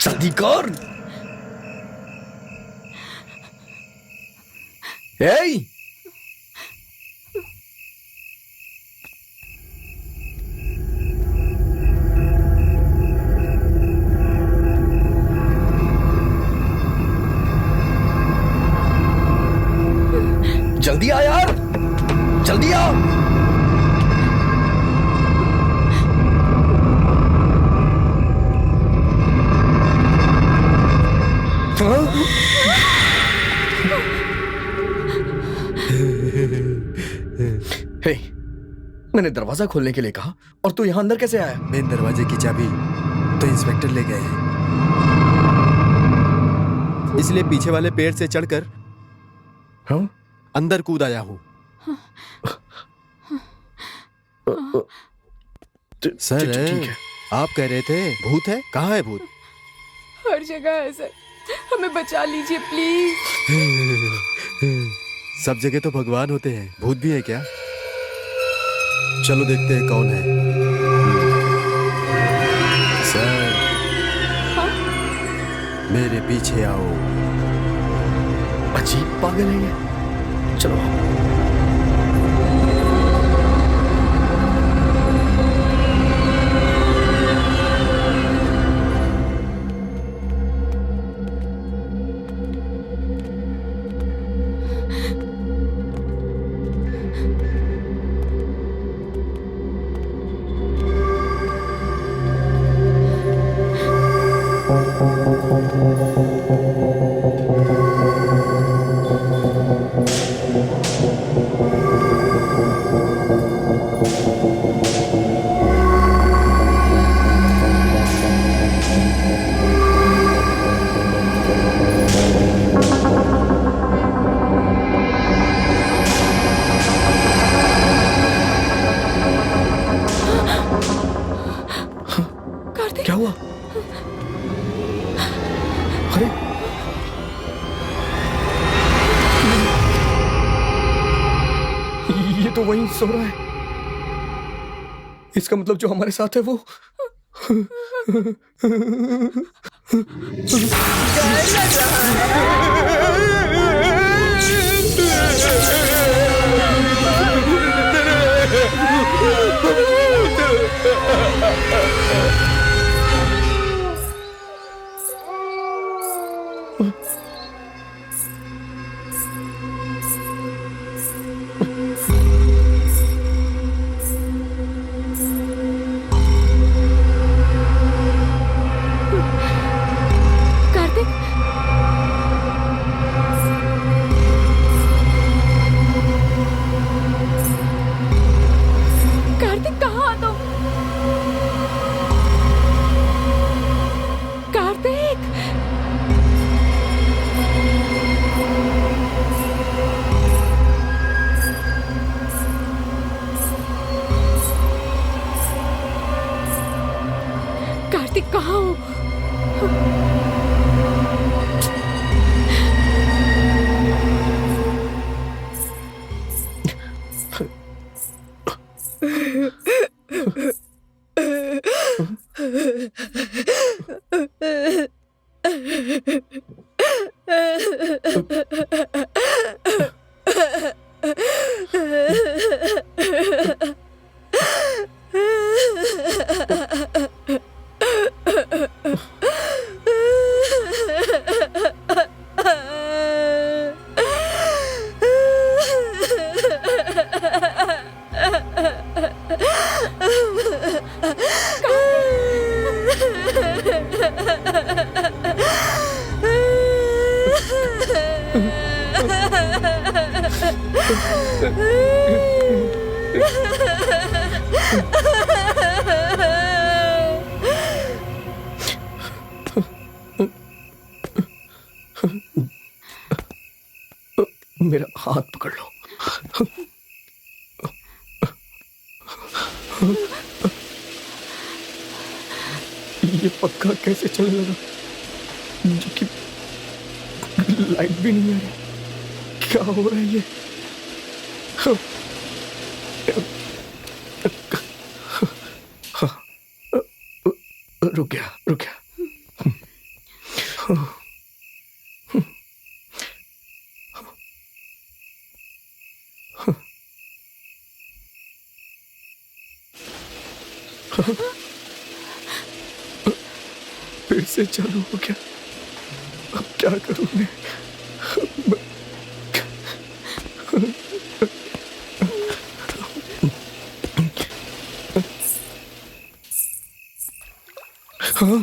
जल्दी कर। जल्दी आ यार, जल्दी आ। हे, मैंने दरवाजा खोलने के लिए कहा और तू यहाँ अंदर कैसे आया? मेन दरवाजे की चाबी तो इंस्पेक्टर ले गए हैं, इसलिए पीछे वाले पेड़ से चढ़कर हाँ? अंदर कूद आया हूँ। सर ठीक है। आप कह रहे थे भूत है, कहाँ है भूत? हर जगह है सर, हमें बचा लीजिए प्लीज। सब जगह तो भगवान होते हैं, भूत भी है क्या? चलो देखते हैं कौन है। सर, हाँ? मेरे पीछे आओ। अजीब पागल है ये। चलो क्या हुआ? अरे ये तो वहीं सो रहा है। इसका मतलब जो हमारे साथ है वो कार्तिक, कहाँ हो तुम? कार्तिक, कार्तिक कहाँ हो? मेरा हाथ पकड़ लो। ये पक्का कैसे चलने लगा जबकि लाइट भी नहीं आ रही? क्या हो रहा है ये? रुक गया, रुक गया। फिर से चालू हो गया। अब क्या करूं मैं? हाँ?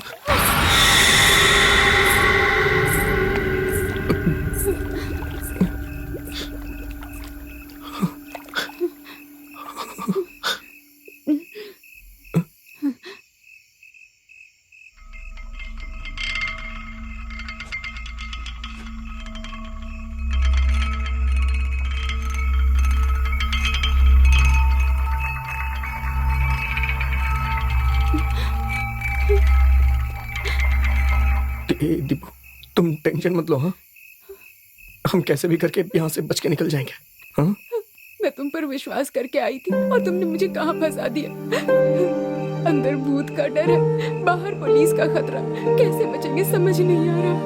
दीपू, तुम टेंशन मत लो। हाँ, हम कैसे भी करके यहाँ से बच के निकल जाएंगे। हाँ, मैं तुम पर विश्वास करके आई थी और तुमने मुझे कहाँ फंसा दिया। अंदर भूत का डर है, बाहर पुलिस का खतरा। कैसे बचेंगे समझ नहीं आ रहा।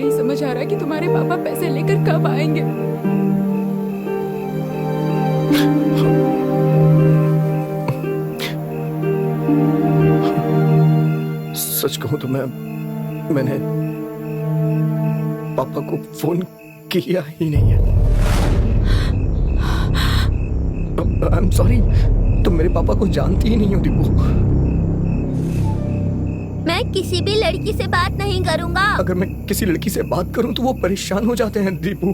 नहीं समझ आ रहा कि तुम्हारे पापा पैसे लेकर कब आएंगे। सच कहूं तो मैंने पापा को फोन किया ही नहीं है। आई एम सॉरी, तुम मेरे पापा को जानती ही नहीं हो दीपू। मैं किसी भी लड़की से बात नहीं करूंगा। अगर मैं किसी लड़की से बात करूं तो वो परेशान हो जाते हैं दीपू।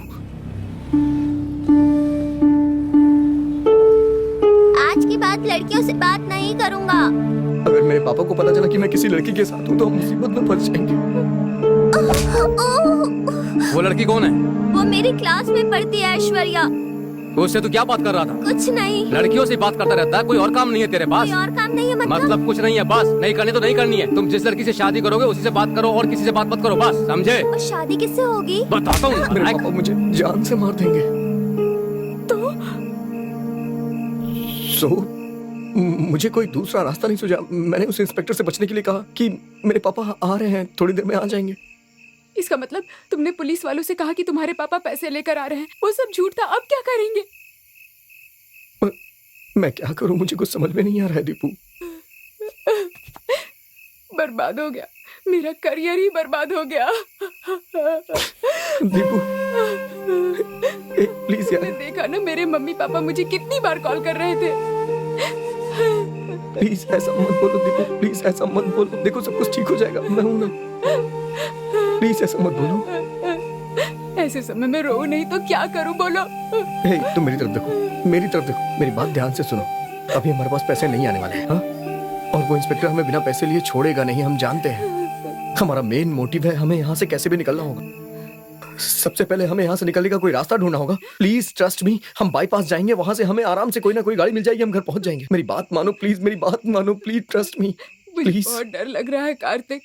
आज की बात लड़कियों से बात नहीं करूंगा। अगर मेरे पापा को पता चला कि मैं किसी लड़की के साथ हूं तो हम मुसीबत में फंस जाएंगे। वो लड़की कौन है? वो मेरी क्लास में पढ़ती है, ऐश्वर्या। उससे तू क्या बात कर रहा था? कुछ नहीं। लड़कियों से बात करता रहता है, कोई और काम नहीं है तेरे पास? कोई और काम नहीं है मतलब कुछ नहीं है, बस नहीं करनी तो नहीं करनी है। तुम जिस लड़की से शादी करोगे उसी से बात करो और किसी से बात मत करो, बस समझे? और शादी किससे होगी? बताता हूँ। मेरे पापा मुझे जान से मार देंगे। तो मुझे कोई दूसरा रास्ता नहीं सूझा। मैंने उस इंस्पेक्टर से बचने के लिए कहा कि मेरे पापा आ रहे हैं, थोड़ी देर में आ जाएंगे। इसका मतलब तुमने पुलिस वालों से कहा कि तुम्हारे पापा पैसे लेकर आ रहे हैं। वो सब झूठ था। अब क्या करेंगे? मैं क्या करूं, मुझे कुछ समझ में नहीं आ रहा है दीपू। बर्बाद हो गया, मेरा करियर ही बर्बाद हो गया। दीपू प्लीज यार। मैंने देखा ना, मेरे मम्मी पापा मुझे कितनी बार कॉल कर रहे थे। प्लीज ऐसा मत बोलो दीपू, प्लीज ऐसा मत बोलो। देखो सब कुछ ठीक हो जाएगा, मैं हूं ना। प्लीज ऐसा मत बोलो। ऐसे समय में रो नहीं तो क्या करूं, बोलो। हे, तुम मेरी तरफ देखो, मेरी तरफ देखो, मेरी बात ध्यान से सुनो। अभी हमारे पास पैसे नहीं आने वाले हैं, हाँ? और वो इंस्पेक्टर हमें बिना पैसे लिए छोड़ेगा नहीं, हम जानते हैं। हमारा मेन मोटिव है, हमें यहाँ से कैसे भी निकलना होगा। सबसे पहले हमें यहाँ से निकलने का कोई रास्ता ढूंढना होगा। प्लीज ट्रस्ट मी, हम बाईपास जाएंगे, वहां से हमें आराम से कोई ना कोई गाड़ी मिल जाएगी, हम घर पहुंच जाएंगे। मेरी बात मानो प्लीज, मेरी बात मानो प्लीज, ट्रस्ट मी मुझे प्लीज। बहुत डर लग रहा है कार्तिक।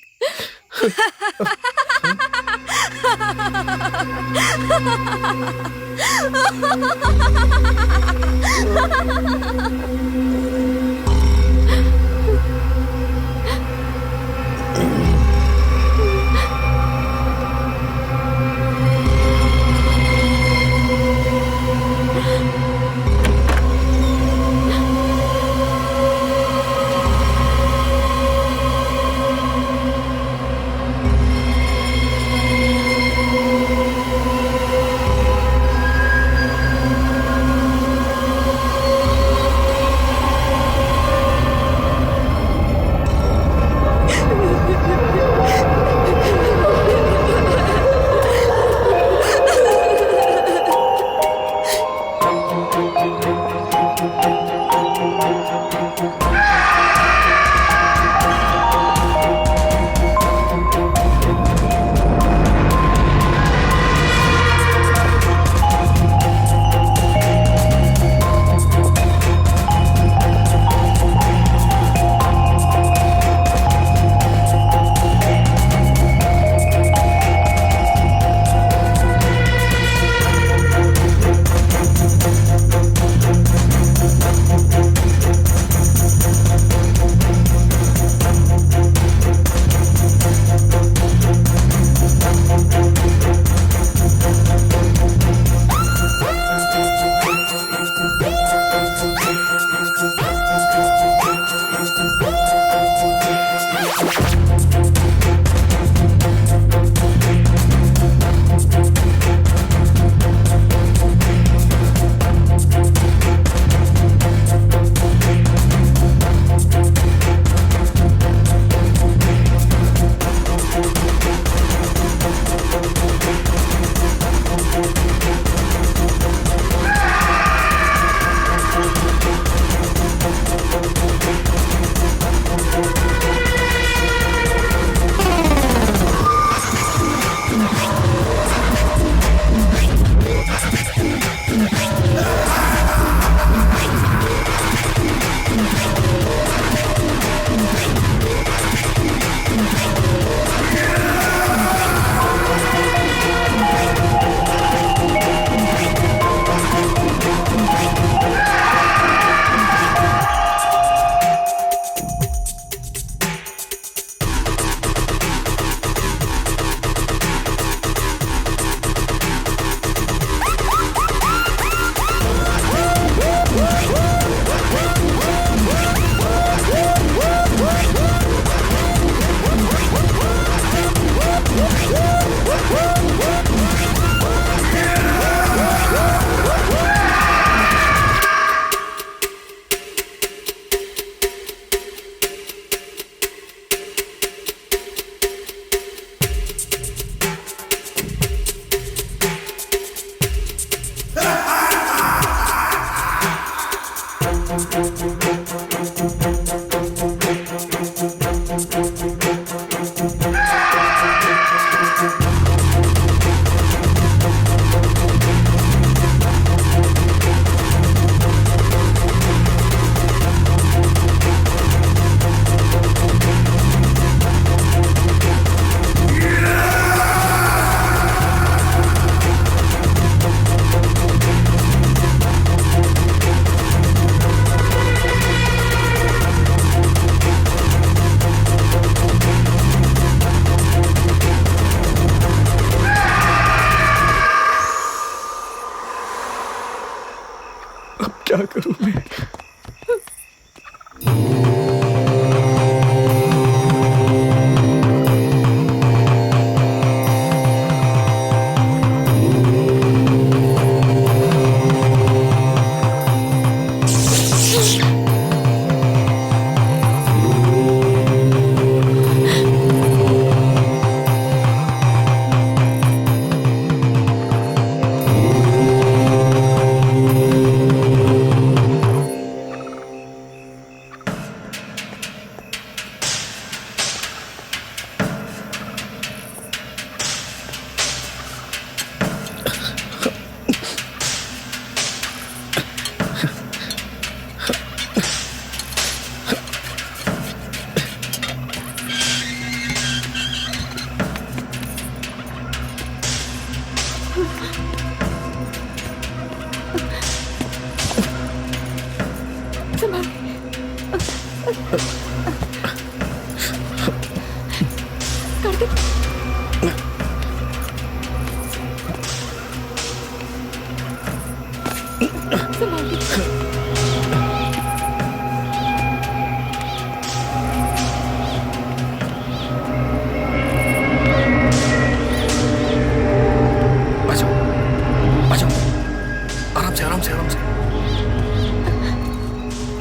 संभाल के।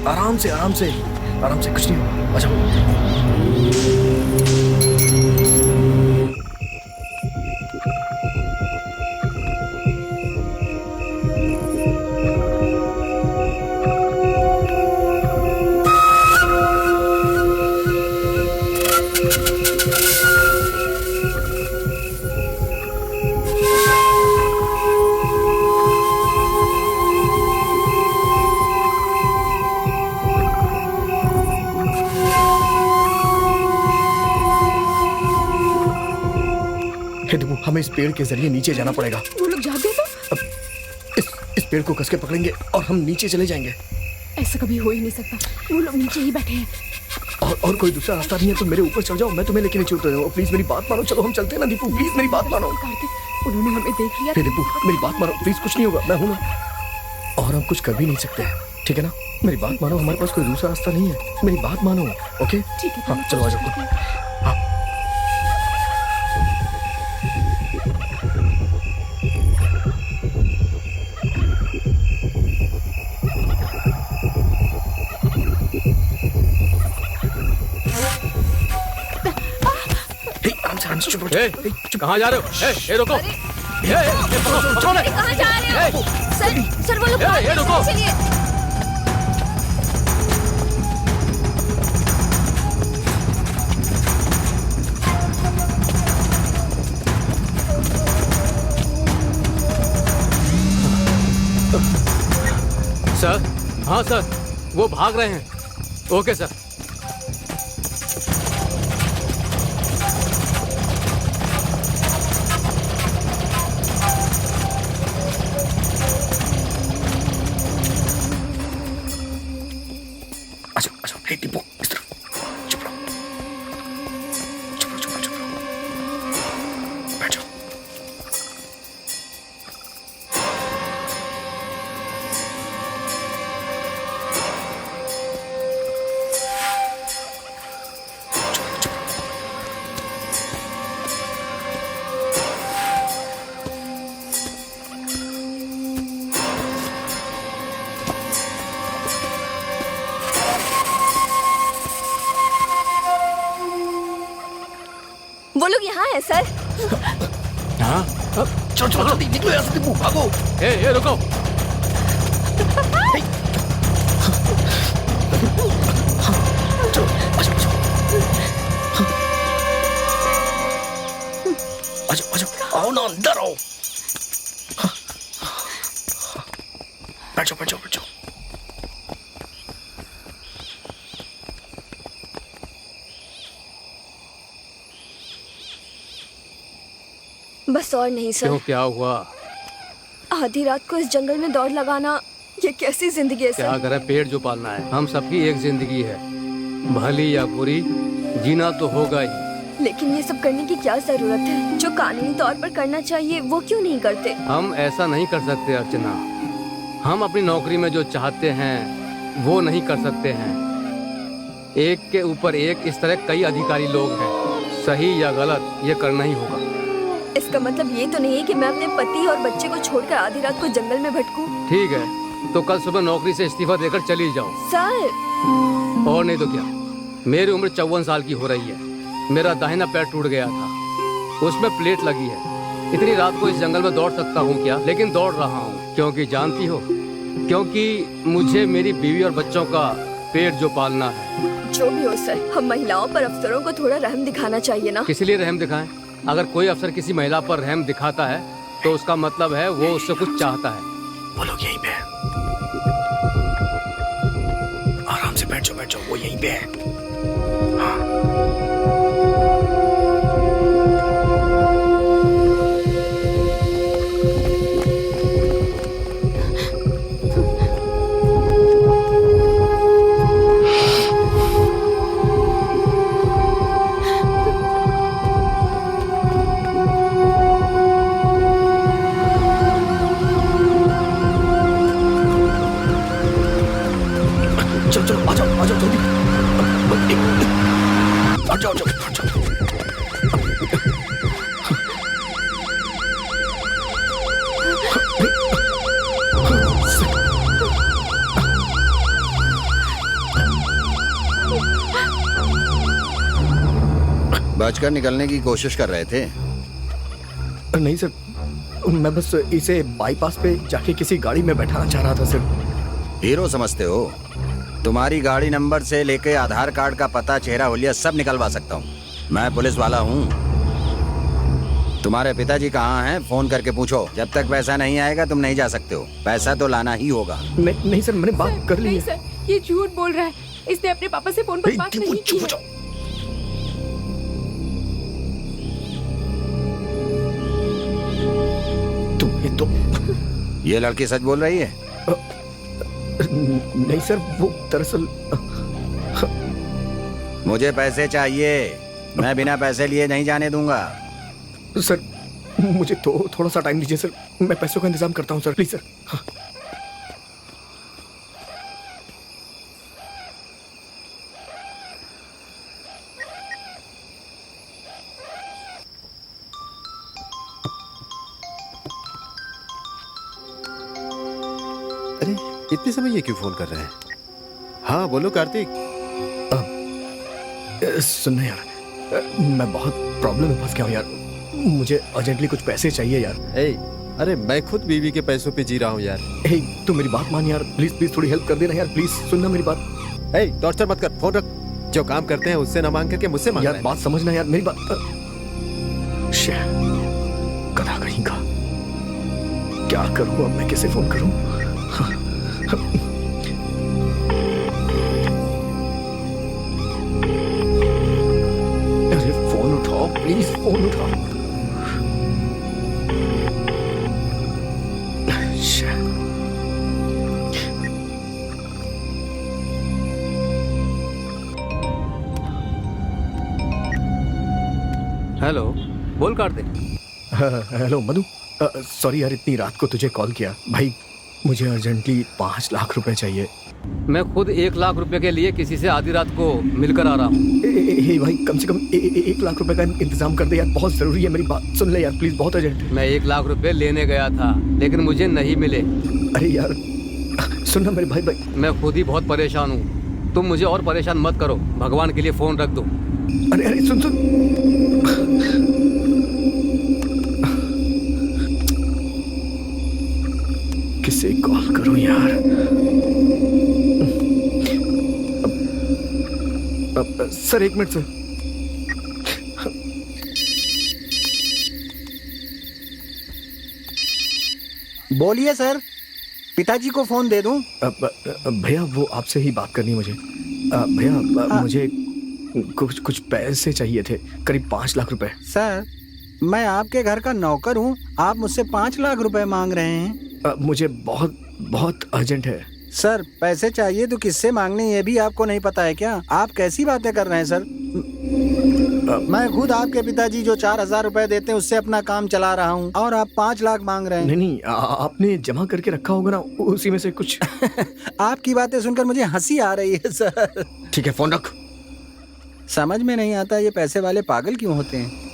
आराम से कुछ नहीं होगा। आ जाओ। हमें इस पेड़ के जरिए नीचे जाना पड़ेगा। वो लोग जाग गए तो? इस पेड़ को कसके पकड़ेंगे और हम नीचे चले जाएंगे। ऐसा कभी हो ही नहीं सकता। वो लोग नीचे ही बैठे हैं। और कोई दूसरा रास्ता नहीं है। तुम मेरे ऊपर चढ़ जाओ, मैं तुम्हें लेके नीचे उतर जाऊँ। प्लीज मेरी बात मानो। चलो हम चलते हैं ना दीपू, प्लीज मेरी बात मानो। कार्तिक, उन्होंने हमें देख लिया। दीपू मेरी बात मानो प्लीज, कुछ नहीं होगा, मैं हूं ना। और हम कुछ कर भी नहीं सकते, ठीक है ना? मेरी बात मानो, हमारे पास कोई दूसरा रास्ता नहीं है। मेरी बात मानो, ओके? ठीक है। हाँ चलो आ जाओ। हाँ कहाँ जा रहे हो? रुको। पकड़ो, कहाँ जा रहे हो? सर वो लोग रुको। चलिए। सर, हाँ सर, वो भाग रहे हैं। Okay sir. दीपू इस तरफ चुप रहो, बैठ जाओ। वो लोग यहाँ हैं सर। हाँ? चलो जल्दी निकलो यहाँ से दीपू, भागो। रुको। चलो आजाओ, आओ ना, अंदर आओ। बैठ जाओ। बस और नहीं सर। क्यों, क्या हुआ? आधी रात को इस जंगल में दौड़ लगाना, ये कैसी जिंदगी है क्या सर? करें, पेड़ जो पालना है। हम सबकी एक जिंदगी है, भली या बुरी, जीना तो होगा ही। लेकिन ये सब करने की क्या जरूरत है? जो कानूनी तौर पर करना चाहिए वो क्यों नहीं करते? हम ऐसा नहीं कर सकते अर्चना। हम अपनी नौकरी में जो चाहते हैं वो नहीं कर सकते हैं। एक के ऊपर एक इस तरह कई अधिकारी लोग हैं। सही या गलत ये करना ही होगा। इसका मतलब ये तो नहीं है कि मैं अपने पति और बच्चे को छोड़कर आधी रात को जंगल में भटकूं। ठीक है, तो कल सुबह नौकरी से इस्तीफा देकर चली जाओ। सर और नहीं तो क्या। मेरी उम्र 54 साल की हो रही है। मेरा दाहिना पैर टूट गया था, उसमें प्लेट लगी है। इतनी रात को इस जंगल में दौड़ सकता हूँ क्या? लेकिन दौड़ रहा हूँ क्योंकि जानती हो, क्योंकि मुझे मेरी बीवी और बच्चों का पेट जो पालना है। जो भी हो सर, हम महिलाओं पर अफसरों को थोड़ा रहम दिखाना चाहिए ना। किस लिए रहम दिखाएं? अगर कोई अफसर किसी महिला पर रहम दिखाता है तो उसका मतलब है वो उससे कुछ चाहता है। वो लोग यहीं पे हैं। आराम से बैठ जाओ, वो यहीं पे है। जाओ जाओ जाओ। बचकर निकलने की कोशिश कर रहे थे। नहीं सर, मैं बस इसे बाईपास पे जाके किसी गाड़ी में बैठाना चाह रहा था सर। हीरो समझते हो? तुम्हारी गाड़ी नंबर से लेके आधार कार्ड का पता, चेहरा, हुलिया सब निकलवा सकता हूँ। मैं पुलिस वाला हूँ। तुम्हारे पिताजी कहाँ हैं? फोन करके पूछो। जब तक पैसा नहीं आएगा तुम नहीं जा सकते हो। पैसा तो लाना ही होगा। नहीं नहीं सर, मैंने बात कर ली नहीं है। सर, ये झूठ बोल रहा है। इसने अपने पापा से फोन पर बात नहीं की चुप हो है। जाओ। तुम्हें तो ये लड़की सच बोल रही है? नहीं सर, वो दरअसल मुझे पैसे चाहिए। मैं बिना पैसे लिए नहीं जाने दूंगा। सर मुझे तो थोड़ा सा टाइम दीजिए सर, मैं पैसों का इंतजाम करता हूँ सर, प्लीज सर। हाँ। अरे इतने समय ये क्यों फोन कर रहे हैं? हाँ बोलो कार्तिक। सुनना यार, मैं बहुत प्रॉब्लम में फंस गया हूँ यार। मुझे अर्जेंटली कुछ पैसे चाहिए यार। अरे मैं खुद बीवी के पैसों पे जी रहा हूँ यार। तू मेरी बात मान यार, प्लीज प्लीज थोड़ी हेल्प कर देना यार, प्लीज सुनना मेरी बात। टॉर्चर मत कर, फोन रख। जो काम करते हैं उससे ना मांग करके मुझसे मांग यार रहा है। बात समझना यार, मेरी बात। गधा कहीं का, क्या करूँ अब मैं, कैसे फोन करूँ? अरे फोन उठाओ प्लीज, फोन उठाओ। हेलो, बोल कार्तिक। हेलो मधु, सॉरी यार इतनी रात को तुझे कॉल किया। भाई मुझे अर्जेंटली 5 लाख रुपए चाहिए। मैं खुद 1 लाख रुपए के लिए किसी से आधी रात को मिलकर आ रहा हूँ। भाई कम से कम 1 लाख रुपए का इंतजाम कर दे यार, बहुत जरूरी है। मेरी बात सुन ले यार प्लीज, बहुत अर्जेंट है। मैं 1 लाख रुपए लेने गया था लेकिन मुझे नहीं मिले। अरे यार सुनना मेरे भाई। मैं खुद ही बहुत परेशान हूँ, तुम मुझे और परेशान मत करो। भगवान के लिए फोन रख दो। अरे सुन किसे कॉल करूं यार? Sir 1 minute sir. बोलिए सर, पिताजी को फोन दे दूं? भैया वो आपसे ही बात करनी है मुझे। भैया मुझे कुछ पैसे चाहिए थे, करीब 5 लाख रुपए। सर मैं आपके घर का नौकर हूँ, आप मुझसे 5 लाख रुपए मांग रहे हैं? मुझे बहुत बहुत अर्जेंट है। सर पैसे चाहिए तो किससे मांगने ये भी आपको नहीं पता है क्या? आप कैसी बातें कर रहे हैं सर? मैं खुद आपके पिताजी जो 4,000 रुपए देते हैं उससे अपना काम चला रहा हूँ और आप 5 लाख मांग रहे हैं। नहीं आपने जमा करके रखा होगा ना, उसी में से कुछ। आपकी बातें सुनकर मुझे हंसी आ रही है सर। ठीक है फोन रख। समझ में नहीं आता ये पैसे वाले पागल क्यों होते हैं।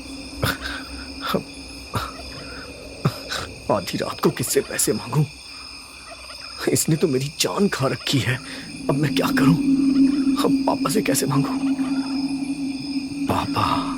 आधी रात को किससे पैसे मांगूं? इसने तो मेरी जान खा रखी है। अब मैं क्या करूं? अब पापा से कैसे मांगूं? पापा हाँ।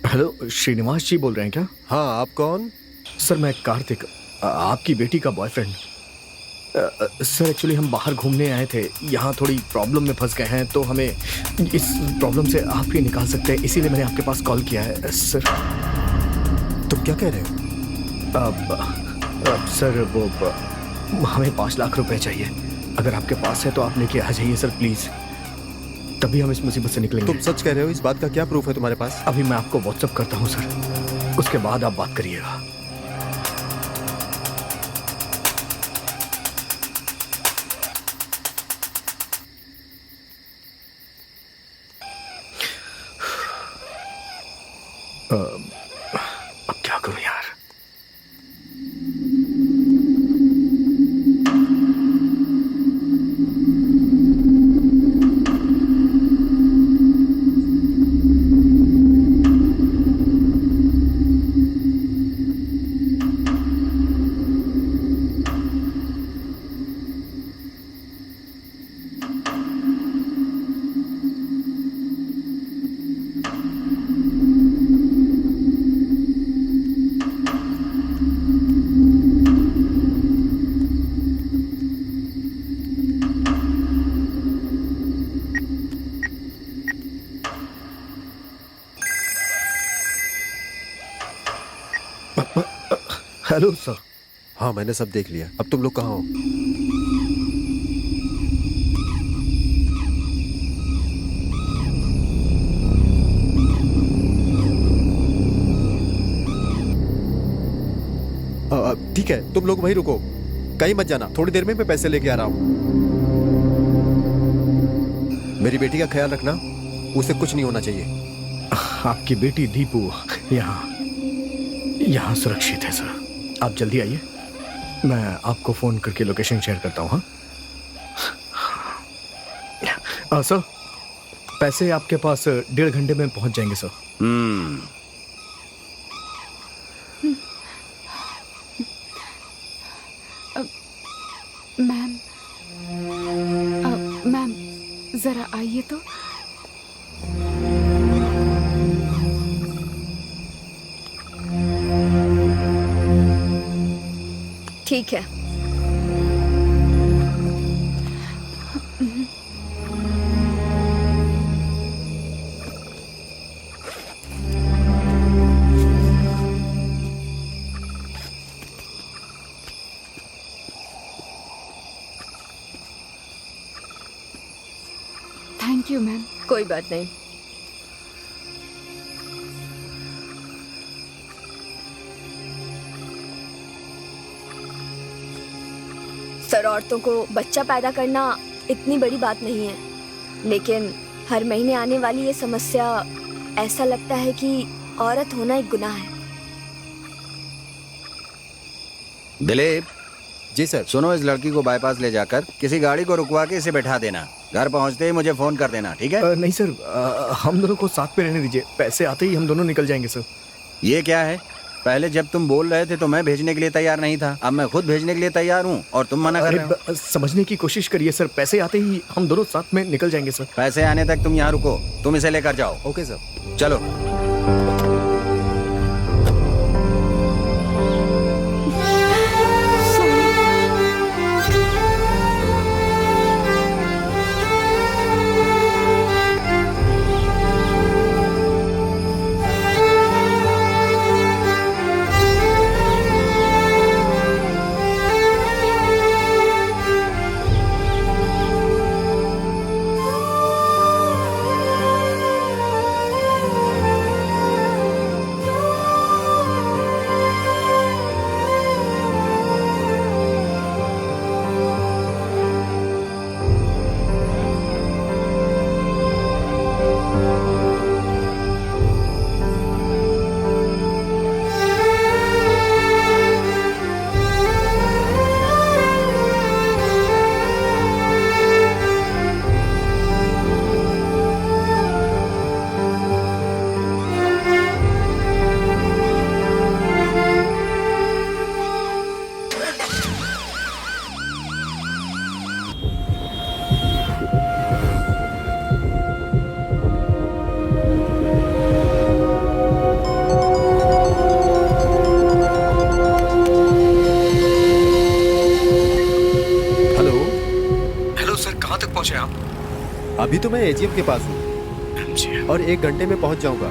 हेलो श्रीनिवास जी बोल रहे हैं क्या? हाँ आप कौन? सर मैं कार्तिक, आपकी बेटी का बॉयफ्रेंड। सर एक्चुअली हम बाहर घूमने आए थे, यहाँ थोड़ी प्रॉब्लम में फंस गए हैं, तो हमें इस प्रॉब्लम से आप ही निकाल सकते हैं, इसीलिए मैंने आपके पास कॉल किया है सर। तुम क्या कह रहे हो? सर वो हमें 5 लाख रुपए चाहिए। अगर आपके पास है तो आप लेके आ जाइए सर प्लीज, तभी हम इस मुसीबत से निकलेंगे। तुम सच कह रहे हो? इस बात का क्या प्रूफ है तुम्हारे पास? अभी मैं आपको व्हाट्सएप करता हूँ सर, उसके बाद आप बात करिएगा। अब क्या करूं यार? Hello sir. हाँ, मैंने सब देख लिया। अब तुम लोग कहाँ हो? ठीक है, तुम लोग वहीं रुको, कहीं मत जाना। थोड़ी देर में मैं पैसे लेके आ रहा हूँ। मेरी बेटी का ख्याल रखना, उसे कुछ नहीं होना चाहिए। आपकी बेटी दीपू यहाँ सुरक्षित है सर। आप जल्दी आइए, मैं आपको फोन करके लोकेशन शेयर करता हूँ। हाँ सर, पैसे आपके पास 1.5 घंटे में पहुंच जाएंगे सर। मैम जरा आइए तो। ठीक है। Thank you ma'am. कोई बात नहीं। सर, औरतों को बच्चा पैदा करना इतनी बड़ी बात नहीं है, लेकिन हर महीने आने वाली ये समस्या, ऐसा लगता है कि औरत होना एक गुनाह है। दिलीप जी सर। सुनो, इस लड़की को बाईपास ले जाकर किसी गाड़ी को रुकवा के इसे बैठा देना। घर पहुंचते ही मुझे फोन कर देना, ठीक है? नहीं सर, हम दोनों को साथ में रहने दीजिए। पैसे आते ही हम दोनों निकल जाएंगे सर। ये क्या है? पहले जब तुम बोल रहे थे तो मैं भेजने के लिए तैयार नहीं था, अब मैं खुद भेजने के लिए तैयार हूँ और तुम मना कर रहे हो। समझने की कोशिश करिए सर, पैसे आते ही हम दोनों साथ में निकल जाएंगे सर। पैसे आने तक तुम यहाँ रुको, तुम इसे लेकर जाओ। Okay sir. चलो। अभी तो मैं एजीएम के पास हूँ और 1 घंटे में पहुँच जाऊँगा।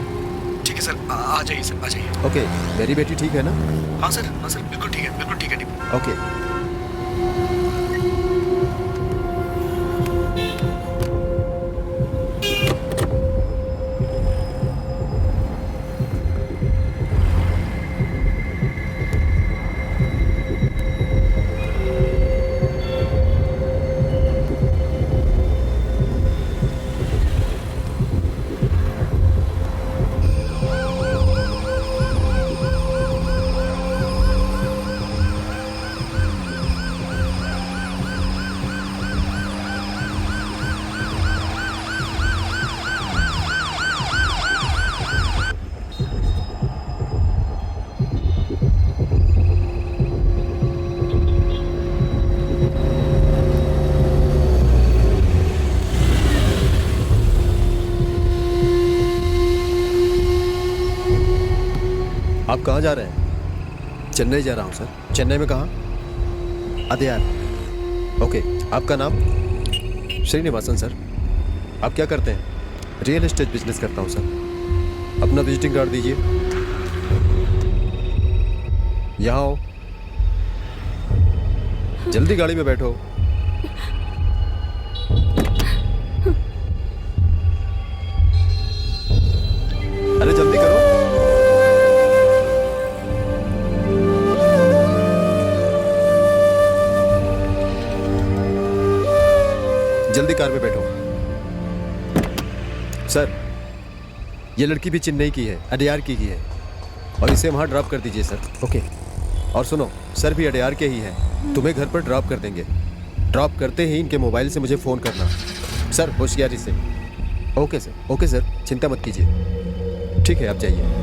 ठीक है सर, आ जाइए सर, आ जाइए। ओके, मेरी बेटी ठीक है ना? हाँ सर, बिल्कुल ठीक है, बिल्कुल ठीक है। ओके। आप कहाँ जा रहे हैं? चेन्नई जा रहा हूँ सर। चेन्नई में कहाँ? अदयार। ओके, आपका नाम? श्रीनिवासन सर। आप क्या करते हैं? रियल एस्टेट बिजनेस करता हूँ सर। अपना विजिटिंग कार्ड दीजिए। यहाँ आओ, जल्दी गाड़ी में बैठो। अरे जल्दी करो। जल्दी कार में बैठो। सर, ये लड़की भी चेन्नई की है, अडयार की है, और इसे वहां ड्रॉप कर दीजिए सर। ओके। और सुनो, सर भी अडयार के ही हैं, तुम्हें घर पर ड्रॉप कर देंगे। ड्रॉप करते ही इनके मोबाइल से मुझे फ़ोन करना। सर, होशियारी से। ओके सर, ओके सर, चिंता मत कीजिए। ठीक है, आप जाइए।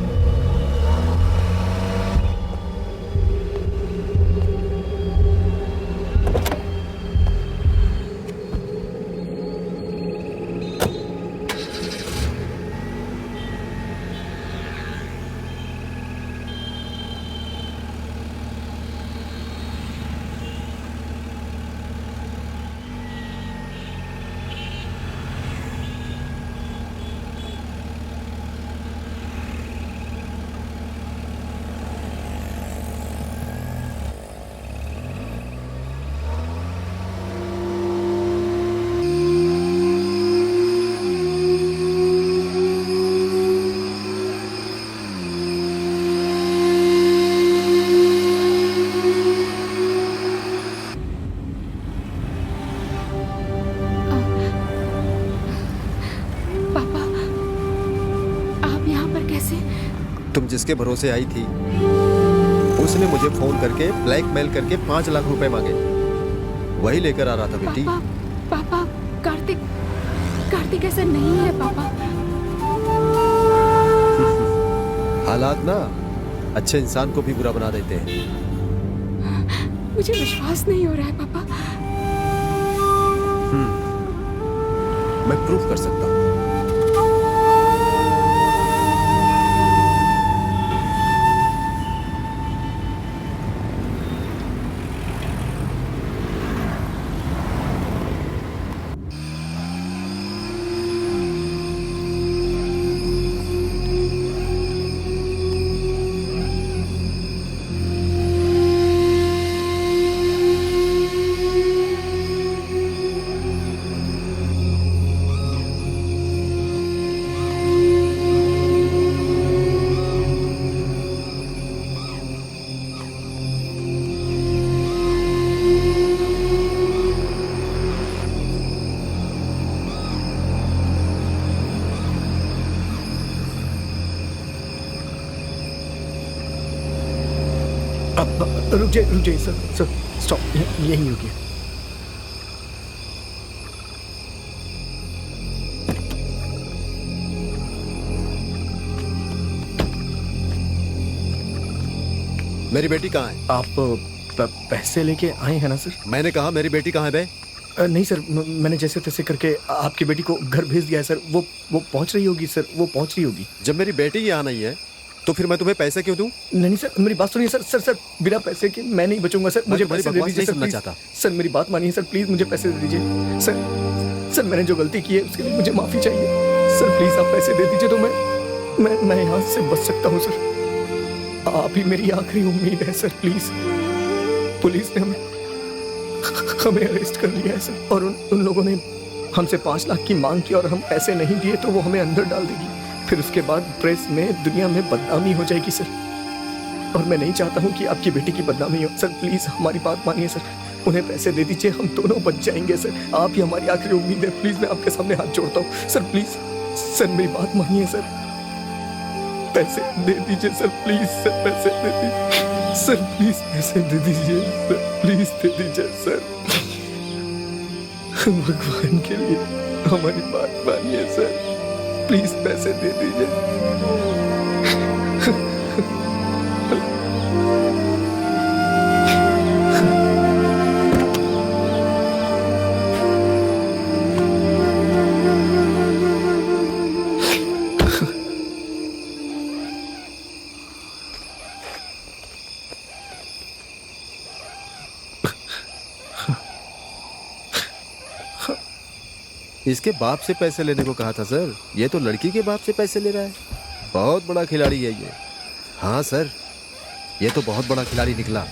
पापा, आप यहाँ पर कैसे? तुम जिसके भरोसे आई थी, उसने मुझे फ़ोन करके ब्लैकमेल करके 5 लाख रुपए मांगे। वही लेकर आ रहा था बेटी। पापा, पापा, कार्तिक, कार्तिक ऐसा नहीं है पापा। हालात ना अच्छे इंसान को भी बुरा बना देते हैं। मुझे विश्वास नहीं हो रहा है पापा। मैं प्रूफ कर सकता हूँ। रुक जाइए सर, सर स्टॉप, यहीं रुकिए। मेरी बेटी कहाँ है? आप पैसे लेके आए हैं ना सर? मैंने कहा मेरी बेटी कहाँ है बे? नहीं सर, मैंने जैसे तैसे करके आपकी बेटी को घर भेज दिया है सर। वो पहुंच रही होगी सर, वो पहुंच रही होगी। जब मेरी बेटी यहाँ नहीं है तो फिर मैं तुम्हें पैसे क्यों दूं? नहीं सर, मेरी बात सुनिए सर। सर बिना पैसे के मैं नहीं बचूंगा सर। मुझे पैसे दे दीजिए सर, चाहता। सर मेरी बात मानिए सर, प्लीज मुझे पैसे दे दीजिए सर। मैंने जो गलती की है उसके लिए मुझे माफी चाहिए सर। प्लीज आप पैसे दे दीजिए तो मैं यहाँ से बच सकता हूँ सर। आप ही मेरी आखिरी उम्मीद है सर। प्लीज, पुलिस ने हमें अरेस्ट कर लिया है सर, और उन लोगों ने हमसे 5 लाख की मांग की, और हम पैसे नहीं दिए तो वो हमें अंदर डाल देगी। फिर उसके बाद प्रेस में, दुनिया में बदनामी हो जाएगी सर, और मैं नहीं चाहता हूँ कि आपकी बेटी की बदनामी हो सर। प्लीज हमारी बात मानिए सर, उन्हें पैसे दे दीजिए, हम दोनों बच जाएंगे सर। आप ही हमारी आखिरी उम्मीद है। प्लीज मैं आपके सामने हाथ जोड़ता हूँ सर। प्लीज सर मेरी बात मानिए सर, पैसे दे दीजिए सर। प्लीज सर पैसे दे दीजिए सर। प्लीज पैसे दे दीजिए सर। प्लीज दे दीजिए सर। भगवान के लिए हमारी बात मानिए सर। प्लीज पैसे दे दीजिए। इसके बाप से पैसे लेने को कहा था सर। ये तो लड़की के बाप से पैसे ले रहा है। बहुत बड़ा खिलाड़ी है ये। हाँ सर, ये तो बहुत बड़ा खिलाड़ी निकला।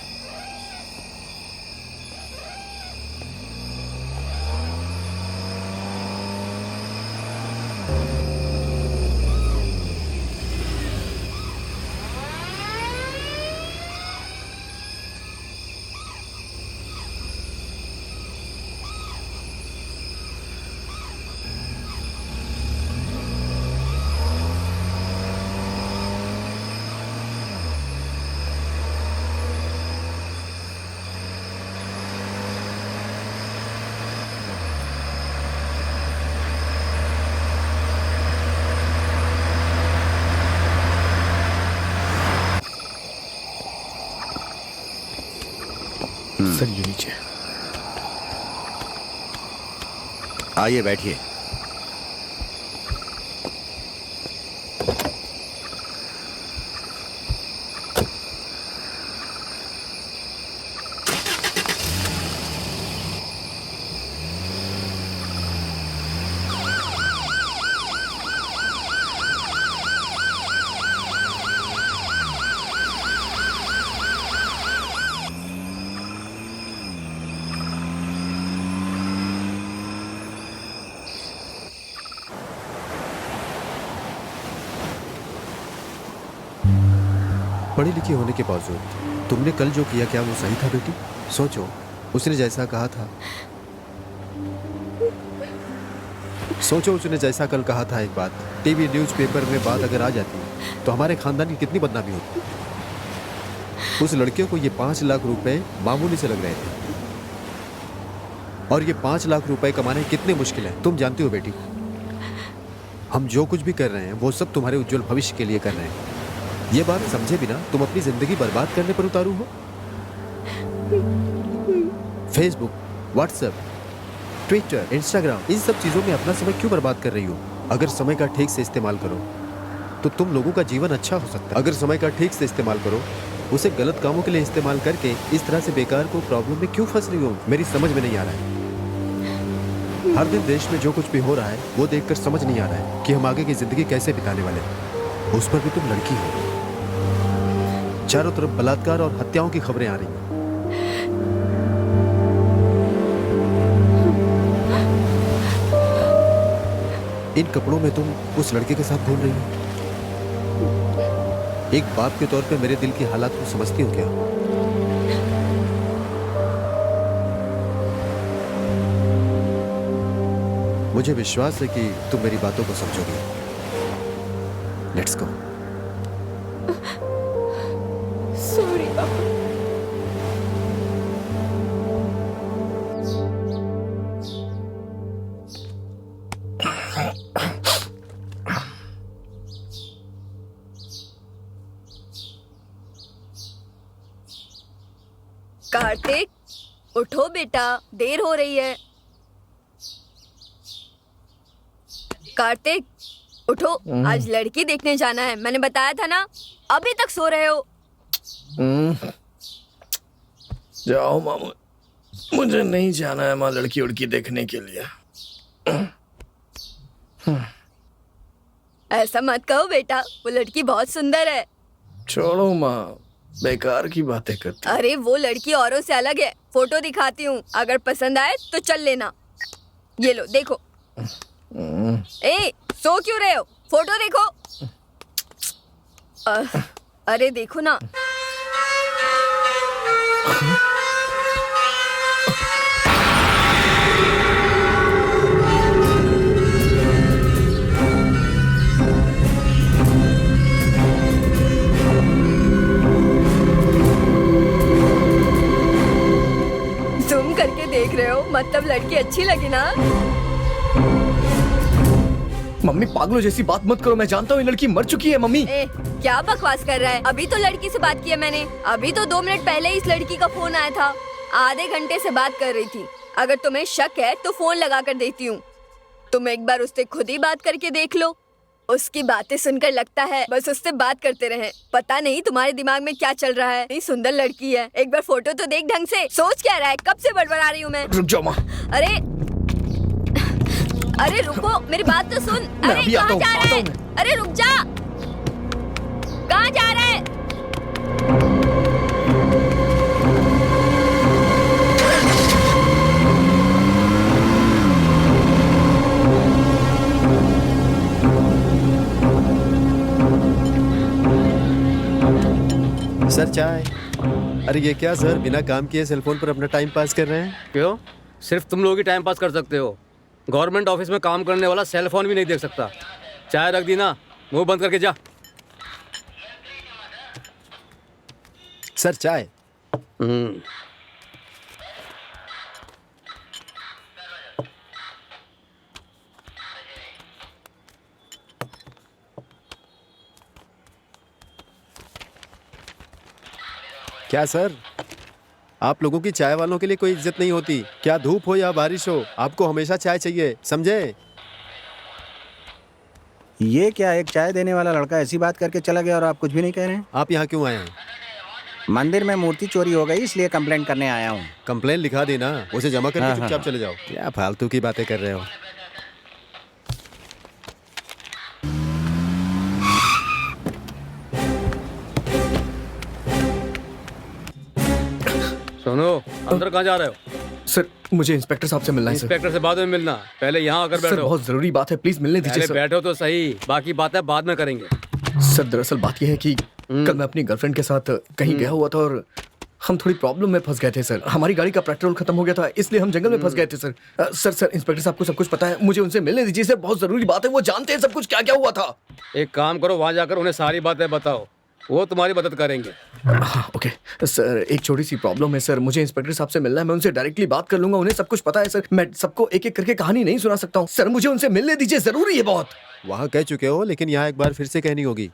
सर ये नीचे। आइए बैठिए। पढ़ी लिखी होने के बावजूद तुमने कल जो किया, क्या वो सही था बेटी? सोचो, उसने जैसा कहा था, सोचो उसने जैसा कल कहा था, एक बात टीवी न्यूज़पेपर में बात अगर आ जाती तो हमारे खानदान की कितनी बदनामी होती। उस लड़के को ये 5 लाख रुपए मामूली से लग रहे थे, और ये 5 लाख रुपए कमाने कितने मुश्किल है तुम जानती हो बेटी। हम जो कुछ भी कर रहे हैं वो सब तुम्हारे उज्जवल भविष्य के लिए कर रहे हैं। ये बात समझे बिना तुम अपनी जिंदगी बर्बाद करने पर उतारू हो। फेसबुक, व्हाट्सएप, ट्विटर, इंस्टाग्राम, इन सब चीजों में अपना समय क्यों बर्बाद कर रही हो? अगर समय का ठीक से इस्तेमाल करो तो तुम लोगों का जीवन अच्छा हो सकता है। अगर समय का ठीक से इस्तेमाल करो, उसे गलत कामों के लिए इस्तेमाल करके इस तरह से बेकार को प्रॉब्लम में क्यों फंस रही हो? मेरी समझ में नहीं आ रहा है। हर दिन देश में जो कुछ भी हो रहा है वो देखकर समझ नहीं आ रहा है कि हम आगे की जिंदगी कैसे बिताने वाले हैं। उस पर भी तुम लड़की हो। चारों तरफ बलात्कार और हत्याओं की खबरें आ रही हैं। इन कपड़ों में तुम उस लड़के के साथ घूम रही हो। एक बाप के तौर पे मेरे दिल की हालात को समझती हो क्या? मुझे विश्वास है कि तुम मेरी बातों को समझोगी। Let's go. सॉरी पापा। कार्तिक, उठो बेटा, देर हो रही है। कार्तिक, उठो, आज लड़की देखने जाना है, मैंने बताया था ना। अभी तक सो रहे हो। जाओ मामू, मुझे नहीं जाना है माँ लड़की उड़की देखने के लिए। ऐसा मत कहो बेटा, वो लड़की बहुत सुंदर है। छोड़ो माँ, बेकार की बातें करती। अरे वो लड़की औरों से अलग है, फोटो दिखाती हूँ, अगर पसंद आए तो चल लेना। ये लो देखो। ए, सो क्यों रहे हो? फोटो देखो। अरे देखो ना। जूम करके देख रहे हो, मतलब लड़की अच्छी लगी ना? मम्मी पागलों जैसी बात मत करो, मैं जानता हूँ ये लड़की मर चुकी है। मम्मी ए, क्या बकवास कर रहा है? अभी तो लड़की से बात की है मैंने। अभी तो 2 मिनट पहले इस लड़की का फोन आया था। आधे घंटे से बात कर रही थी। अगर तुम्हें शक है तो फोन लगा कर देती हूँ। तुम एक बार उससे खुद ही बात करके देख लो। उसकी बातें सुनकर लगता है बस उससे बात करते रहें। पता नहीं तुम्हारे दिमाग में क्या चल रहा है। इतनी सुंदर लड़की है, एक बार फोटो तो देख ढंग से। सोच क्या रहा है? कब से बड़बड़ा रही हूँ मैं? रुक जाओ माँ। अरे अरे रुको, मेरी बात तो सुन। मैं अरे अभी आता कहाँ हूँ, जा आता रहा है? हूँ मैं। अरे रुक जा, कहाँ जा रहा है? सर चाय। अरे ये क्या सर, बिना काम किए सेलफोन पर अपना टाइम पास कर रहे हैं? क्यों? सिर्फ तुम लोग ही टाइम पास कर सकते हो। गवर्नमेंट ऑफिस में काम करने वाला सेल फोन भी नहीं देख सकता। चाय रख दी ना, मुंह बंद करके जा। सर चाय। क्या सर, आप लोगों की चाय वालों के लिए कोई इज्जत नहीं होती क्या? धूप हो या बारिश हो, आपको हमेशा चाय चाहिए, समझे? ये क्या, एक चाय देने वाला लड़का ऐसी बात करके चला गया और आप कुछ भी नहीं कह रहे हैं? आप यहाँ क्यों आए हैं? मंदिर में मूर्ति चोरी हो गई, इसलिए कंप्लेंट करने आया हूँ। कंप्लेन लिखा देना, उसे जमा करके हाँ, चुपचाप हाँ। चले जाओ। क्या फालतू की बातें कर रहे हो? सुनो, अंदर कहाँ जा रहे हो? सर मुझे इंस्पेक्टर साहब से मिलना है सर। इंस्पेक्टर से बाद में मिलना, पहले यहाँ आकर सर बैठो। बहुत जरूरी बात है, प्लीज मिलने दीजिए पहले सर। बैठो तो सही, बाकी बातें बाद में करेंगे। सर दरअसल बात यह है कि कल मैं अपनी गर्लफ्रेंड के साथ कहीं गया हुआ था और हम थोड़ी प्रॉब्लम में फंस गए थे सर। हमारी गाड़ी का पेट्रोल खत्म हो गया था, इसलिए हम जंगल में फंस गए थे सर। सर इंस्पेक्टर साहब को सब कुछ पता है, मुझे उनसे मिलने दीजिए सर, बहुत जरूरी बात है, वो जानते हैं सब कुछ क्या क्या हुआ था। एक काम करो, वहां जाकर उन्हें सारी बातें बताओ, वो तुम्हारी मदद करेंगे। हाँ ओके सर, एक छोटी सी प्रॉब्लम है सर, मुझे इंस्पेक्टर साहब से मिलना है, मैं उनसे डायरेक्टली बात कर लूंगा, उन्हें सब कुछ पता है सर। मैं सबको एक एक करके कहानी नहीं सुना सकता हूँ सर, मुझे उनसे मिलने दीजिए, जरूरी है बहुत। वहाँ कह चुके हो, लेकिन यहाँ एक बार फिर से कहनी होगी।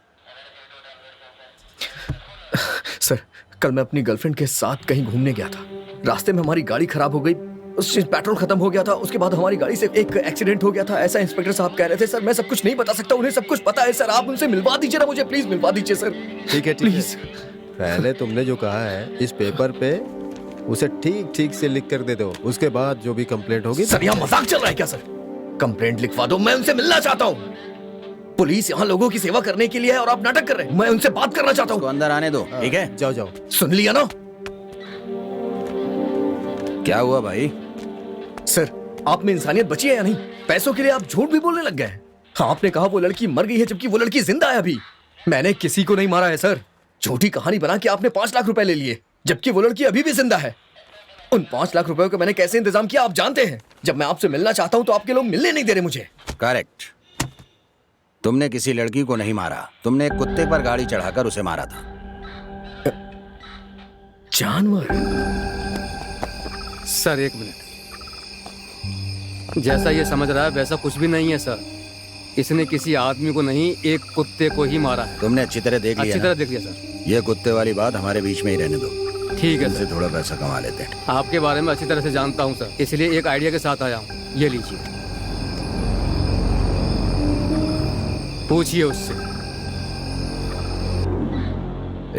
सर कल मैं अपनी गर्लफ्रेंड के साथ कहीं घूमने गया था, रास्ते में हमारी गाड़ी खराब हो गई, उससे पेट्रोल खत्म हो गया था, उसके बाद हमारी गाड़ी से एक एक्सीडेंट हो गया था, ऐसा इंस्पेक्टर साहब कह रहे थे सर। मैं सब कुछ नहीं बता सकता, उन्हें सब कुछ पता है सर, आप उनसे मिलवा दीजिए ना मुझे, प्लीज मिलवा दीजिए सर। ठीक है प्लीज। पहले तुमने जो कहा है इस पेपर पे उसे ठीक ठीक से लिख कर दे दो, उसके बाद जो भी कंप्लेंट होगी। सर यहाँ मजाक चल रहा है क्या सर? कंप्लेंट लिखवा दो, मैं उनसे मिलना चाहता हूँ। पुलिस यहाँ लोगों की सेवा करने के लिए है और आप नाटक कर रहे हैं, मैं उनसे बात करना चाहता तो हूँ। अंदर आने दो, ठीक है? जाओ जाओ। सुन लिया ना? क्या हुआ भाई? सर आप में इंसानियत बची है या नहीं? पैसों के लिए आप झूठ भी बोलने लग गए। हाँ, आपने कहा वो लड़की मर गई है, जबकि वो लड़की जिंदा है अभी। मैंने किसी को नहीं मारा है सर। झूठी कहानी बना के आपने 5 लाख रुपए ले लिए, जबकि वो लड़की अभी भी जिंदा है। उन 5 लाख रुपए का मैंने कैसे इंतजाम किया आप जानते हैं। जब मैं आपसे मिलना चाहता हूँ तो आपके लोग मिलने नहीं दे रहे मुझे। करेक्ट, तुमने किसी लड़की को नहीं मारा, तुमने एक कुत्ते पर गाड़ी चढ़ाकर उसे मारा था। जानवर? सर एक मिनट, जैसा ये समझ रहा है वैसा कुछ भी नहीं है सर। इसने किसी आदमी को नहीं, एक कुत्ते को ही मारा है। तुमने अच्छी तरह देख लिया अच्छी ना? तरह देख लिया सर। ये कुत्ते वाली बात हमारे बीच में ही रहने दो, ठीक है इससे सर, थोड़ा पैसा कमा लेते हैं। आपके बारे में अच्छी तरह से जानता हूँ सर, इसलिए एक आइडिया के साथ आया हूँ। ये लीजिए, पूछिए उससे।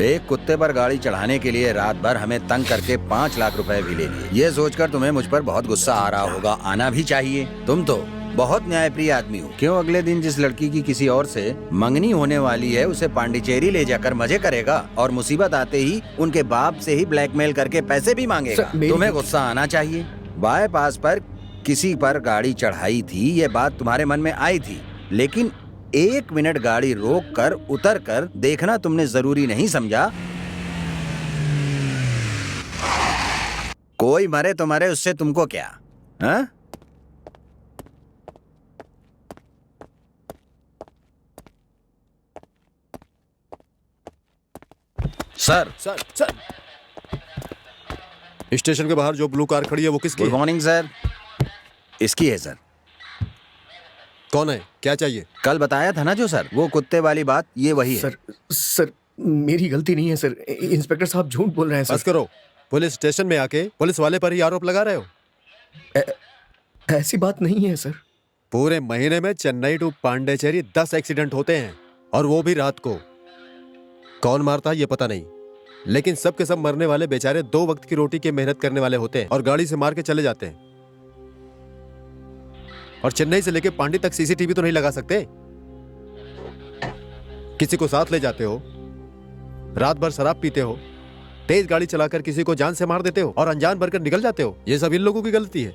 एक कुत्ते पर गाड़ी चढ़ाने के लिए रात भर हमें तंग करके 5 लाख रुपए भी ले लिए। ये सोचकर तुम्हें मुझ पर बहुत गुस्सा आ रहा होगा, आना भी चाहिए। तुम तो बहुत न्यायप्रिय आदमी हो। क्यों अगले दिन जिस लड़की की किसी और से मंगनी होने वाली है उसे पांडिचेरी ले जाकर मजे करेगा और मुसीबत आते ही उनके बाप से ही ब्लैकमेल करके पैसे भी मांगेगा। सर, मेरी- तुम्हें गुस्सा आना चाहिए। बाईपास पर किसी पर गाड़ी चढ़ाई थी, ये बात तुम्हारे मन में आई थी, लेकिन 1 मिनट गाड़ी रोक कर उतर कर देखना तुमने जरूरी नहीं समझा। कोई मरे तो मरे, उससे तुमको क्या? हाँ? सर, सर सर, स्टेशन के बाहर जो ब्लू कार खड़ी है वो किसकी गुड है? Morning sir. इसकी है सर। कौन है, क्या चाहिए? कल बताया था ना जो सर, वो कुत्ते वाली बात, ये वही है। सर मेरी गलती नहीं है सर, इंस्पेक्टर साहब झूठ बोल रहे हैं बस सर। करो, पुलिस स्टेशन में आके पुलिस वाले पर ही आरोप लगा रहे हो। ऐसी बात नहीं है सर। पूरे महीने में चेन्नई टू पांडिचेरी 10 एक्सीडेंट होते हैं, और वो भी रात को। कौन मारता है ये पता नहीं, लेकिन सब के सब मरने वाले बेचारे 2 वक्त की रोटी की मेहनत करने वाले होते हैं और गाड़ी से मार के चले जाते हैं। और चेन्नई से लेके पांडी तक सीसीटीवी तो नहीं लगा सकते? किसी को साथ ले जाते हो, रात भर शराब पीते हो, तेज गाड़ी चलाकर किसी को जान से मार देते हो और अनजान बनकर निकल जाते हो। ये सब इन लोगों की गलती है।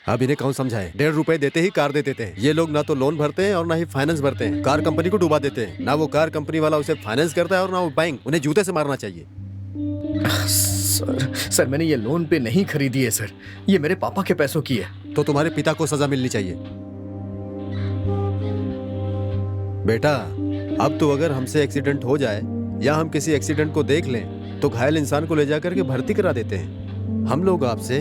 अब इन्हें कौन समझाए? 1.5 रुपए देते ही कार दे देते हैं। ये लोग ना तो लोन भरते हैं और ना ही फाइनेंस भरते हैं। कार कंपनी को डुबा देते हैं। ना वो कार कंपनी वाला उसे फाइनेंस करता है और ना वो बैंक। उन्हें जूते से मारना चाहिए। सर मैंने ये लोन पे नहीं खरीदी है सर, ये मेरे पापा के पैसों की है। तो तुम्हारे पिता को सजा मिलनी चाहिए। बेटा, अब तो अगर हमसे एक्सीडेंट हो जाए या हम किसी एक्सीडेंट को देख लें तो घायल इंसान को ले जाकर के भर्ती करा देते हैं। हम लोग आपसे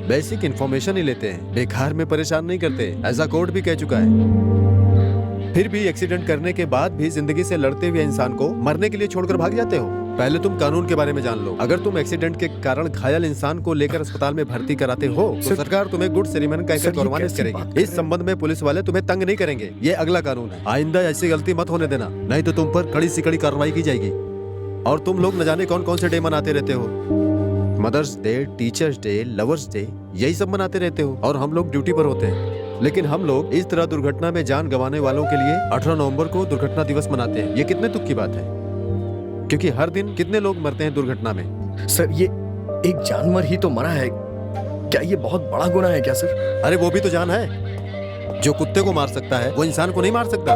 बेसिक इन्फॉर्मेशन ही लेते हैं, बेकार में परेशान नहीं करते। ऐसा कोर्ट भी कह चुका है। फिर भी एक्सीडेंट करने के बाद भी जिंदगी से लड़ते हुए इंसान को मरने के लिए छोड़कर भाग जाते हो। पहले तुम कानून के बारे में जान लो। अगर तुम एक्सीडेंट के कारण घायल इंसान को लेकर अस्पताल में भर्ती कराते हो तो सरकार तुम्हें गुड सेरेमनी कहकर करवाने करेगी। इस संबंध में पुलिस वाले तुम्हें तंग नहीं करेंगे। ये अगला कानून है। आइंदा ऐसी गलती मत होने देना, नहीं तो तुम पर कड़ी से कड़ी कार्रवाई की जाएगी। और तुम लोग न जाने कौन कौन से डे मनाते रहते हो। Mother's day, teachers day, lovers day, यही सब मनाते रहते हो और हम लोग ड्यूटी पर होते हैं। लेकिन हम लोग इस तरह दुर्घटना में जान गंवाने वालों के लिए 18 नवंबर को दुर्घटना दिवस मनाते हैं। ये कितने दुख की बात है, क्योंकि हर दिन कितने लोग मरते हैं दुर्घटना में। सर ये एक जानवर ही तो मरा है, क्या ये बहुत बड़ा गुनाह है क्या सर? अरे वो भी तो जान है। जो कुत्ते को मार सकता है वो इंसान को नहीं मार सकता।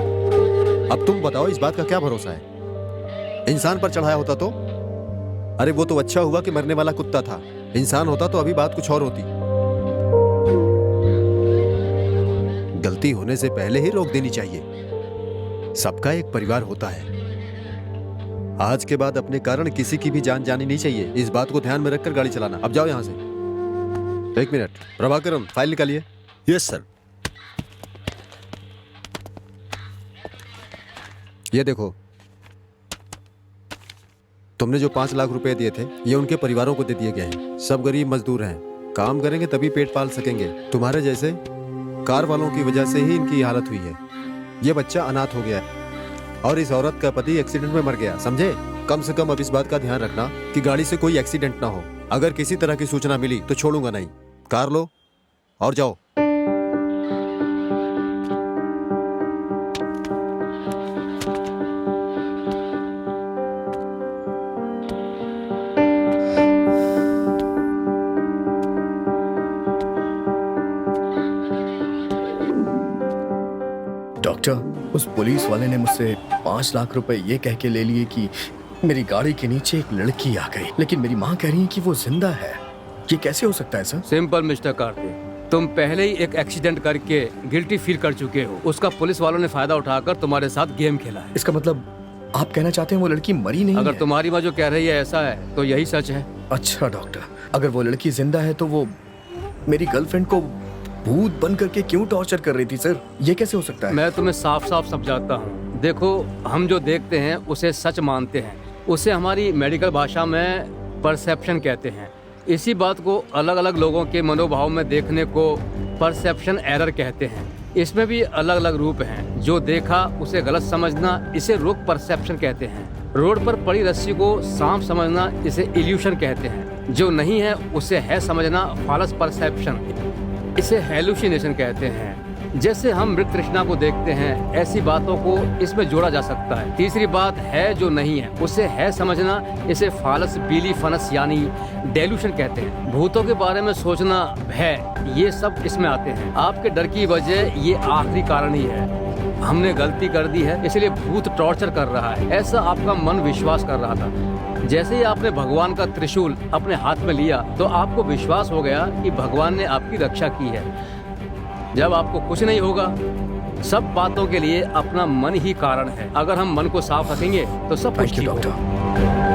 अब तुम बताओ इस बात का क्या भरोसा है? इंसान पर चढ़ाया होता तो? अरे वो तो अच्छा हुआ कि मरने वाला कुत्ता था। इंसान होता तो अभी बात कुछ और होती। गलती होने से पहले ही रोक देनी चाहिए। सबका एक परिवार होता है। आज के बाद अपने कारण किसी की भी जान जानी नहीं चाहिए। इस बात को ध्यान में रखकर गाड़ी चलाना। अब जाओ यहां से। 1 मिनट, प्रभाकरन फाइल निकालिए। Yes sir. ये देखो, तुमने जो 5 लाख रुपए दिए थे ये उनके परिवारों को दे दिए गए हैं। सब गरीब मजदूर हैं, काम करेंगे तभी पेट पाल सकेंगे। तुम्हारे जैसे कार वालों की वजह से ही इनकी हालत हुई है। ये बच्चा अनाथ हो गया है और इस औरत का पति एक्सीडेंट में मर गया, समझे? कम से कम अब इस बात का ध्यान रखना कि गाड़ी से कोई एक्सीडेंट ना हो। अगर किसी तरह की सूचना मिली तो छोड़ूंगा नहीं। कार लो और जाओ। डॉक्टर, उस पुलिस वाले ने मुझसे 5 लाख रुपए ये कह के ले लिए कि मेरी गाड़ी के नीचे एक लड़की आ गई, लेकिन मेरी माँ कह रही है कि वो जिंदा है। ये कैसे हो सकता है सर? सिंपल मिस्टर कार्तिक, तुम पहले ही एक एक्सीडेंट करके गिल्टी फील कर चुके हो। उसका पुलिस वालों ने फायदा उठाकर तुम्हारे साथ गेम खेला है। इसका मतलब आप कहना चाहते हैं वो लड़की मरी नहीं अगर है? तुम्हारी माँ जो कह रही है ऐसा है तो यही सच है। अच्छा डॉक्टर, अगर वो लड़की जिंदा है तो वो मेरी गर्लफ्रेंड को भूत बन करके क्यों टॉर्चर कर रही थी सर? ये कैसे हो सकता है? मैं तुम्हें साफ साफ समझाता हूँ। देखो, हम जो देखते हैं उसे सच मानते हैं। उसे हमारी मेडिकल भाषा में परसेप्शन कहते हैं। इसी बात को अलग अलग लोगों के मनोभाव में देखने को परसेप्शन एरर कहते हैं। इसमें भी अलग अलग रूप हैं। जो देखा उसे गलत समझना, इसे रोग परसेप्शन कहते हैं। रोड पर पड़ी रस्सी को सांप समझना, इसे इल्यूशन कहते हैं। जो नहीं है उसे है समझना, फॉल्स परसेप्शन, इसे हेलुसिनेशन कहते हैं। जैसे हम मृत तृष्णा को देखते हैं, ऐसी बातों को इसमें जोड़ा जा सकता है। तीसरी बात है जो नहीं है उसे है समझना, इसे फॉल्स बिलीफनेस यानी डेल्यूशन कहते हैं। भूतों के बारे में सोचना, भय, ये सब इसमें आते हैं। आपके डर की वजह ये आखिरी कारण ही है। हमने गलती कर दी है इसलिए भूत टॉर्चर कर रहा है, ऐसा आपका मन विश्वास कर रहा था। जैसे ही आपने भगवान का त्रिशूल अपने हाथ में लिया तो आपको विश्वास हो गया कि भगवान ने आपकी रक्षा की है। जब आपको कुछ नहीं होगा, सब बातों के लिए अपना मन ही कारण है। अगर हम मन को साफ रखेंगे तो सब कुछ ठीक होगा। डॉक्टर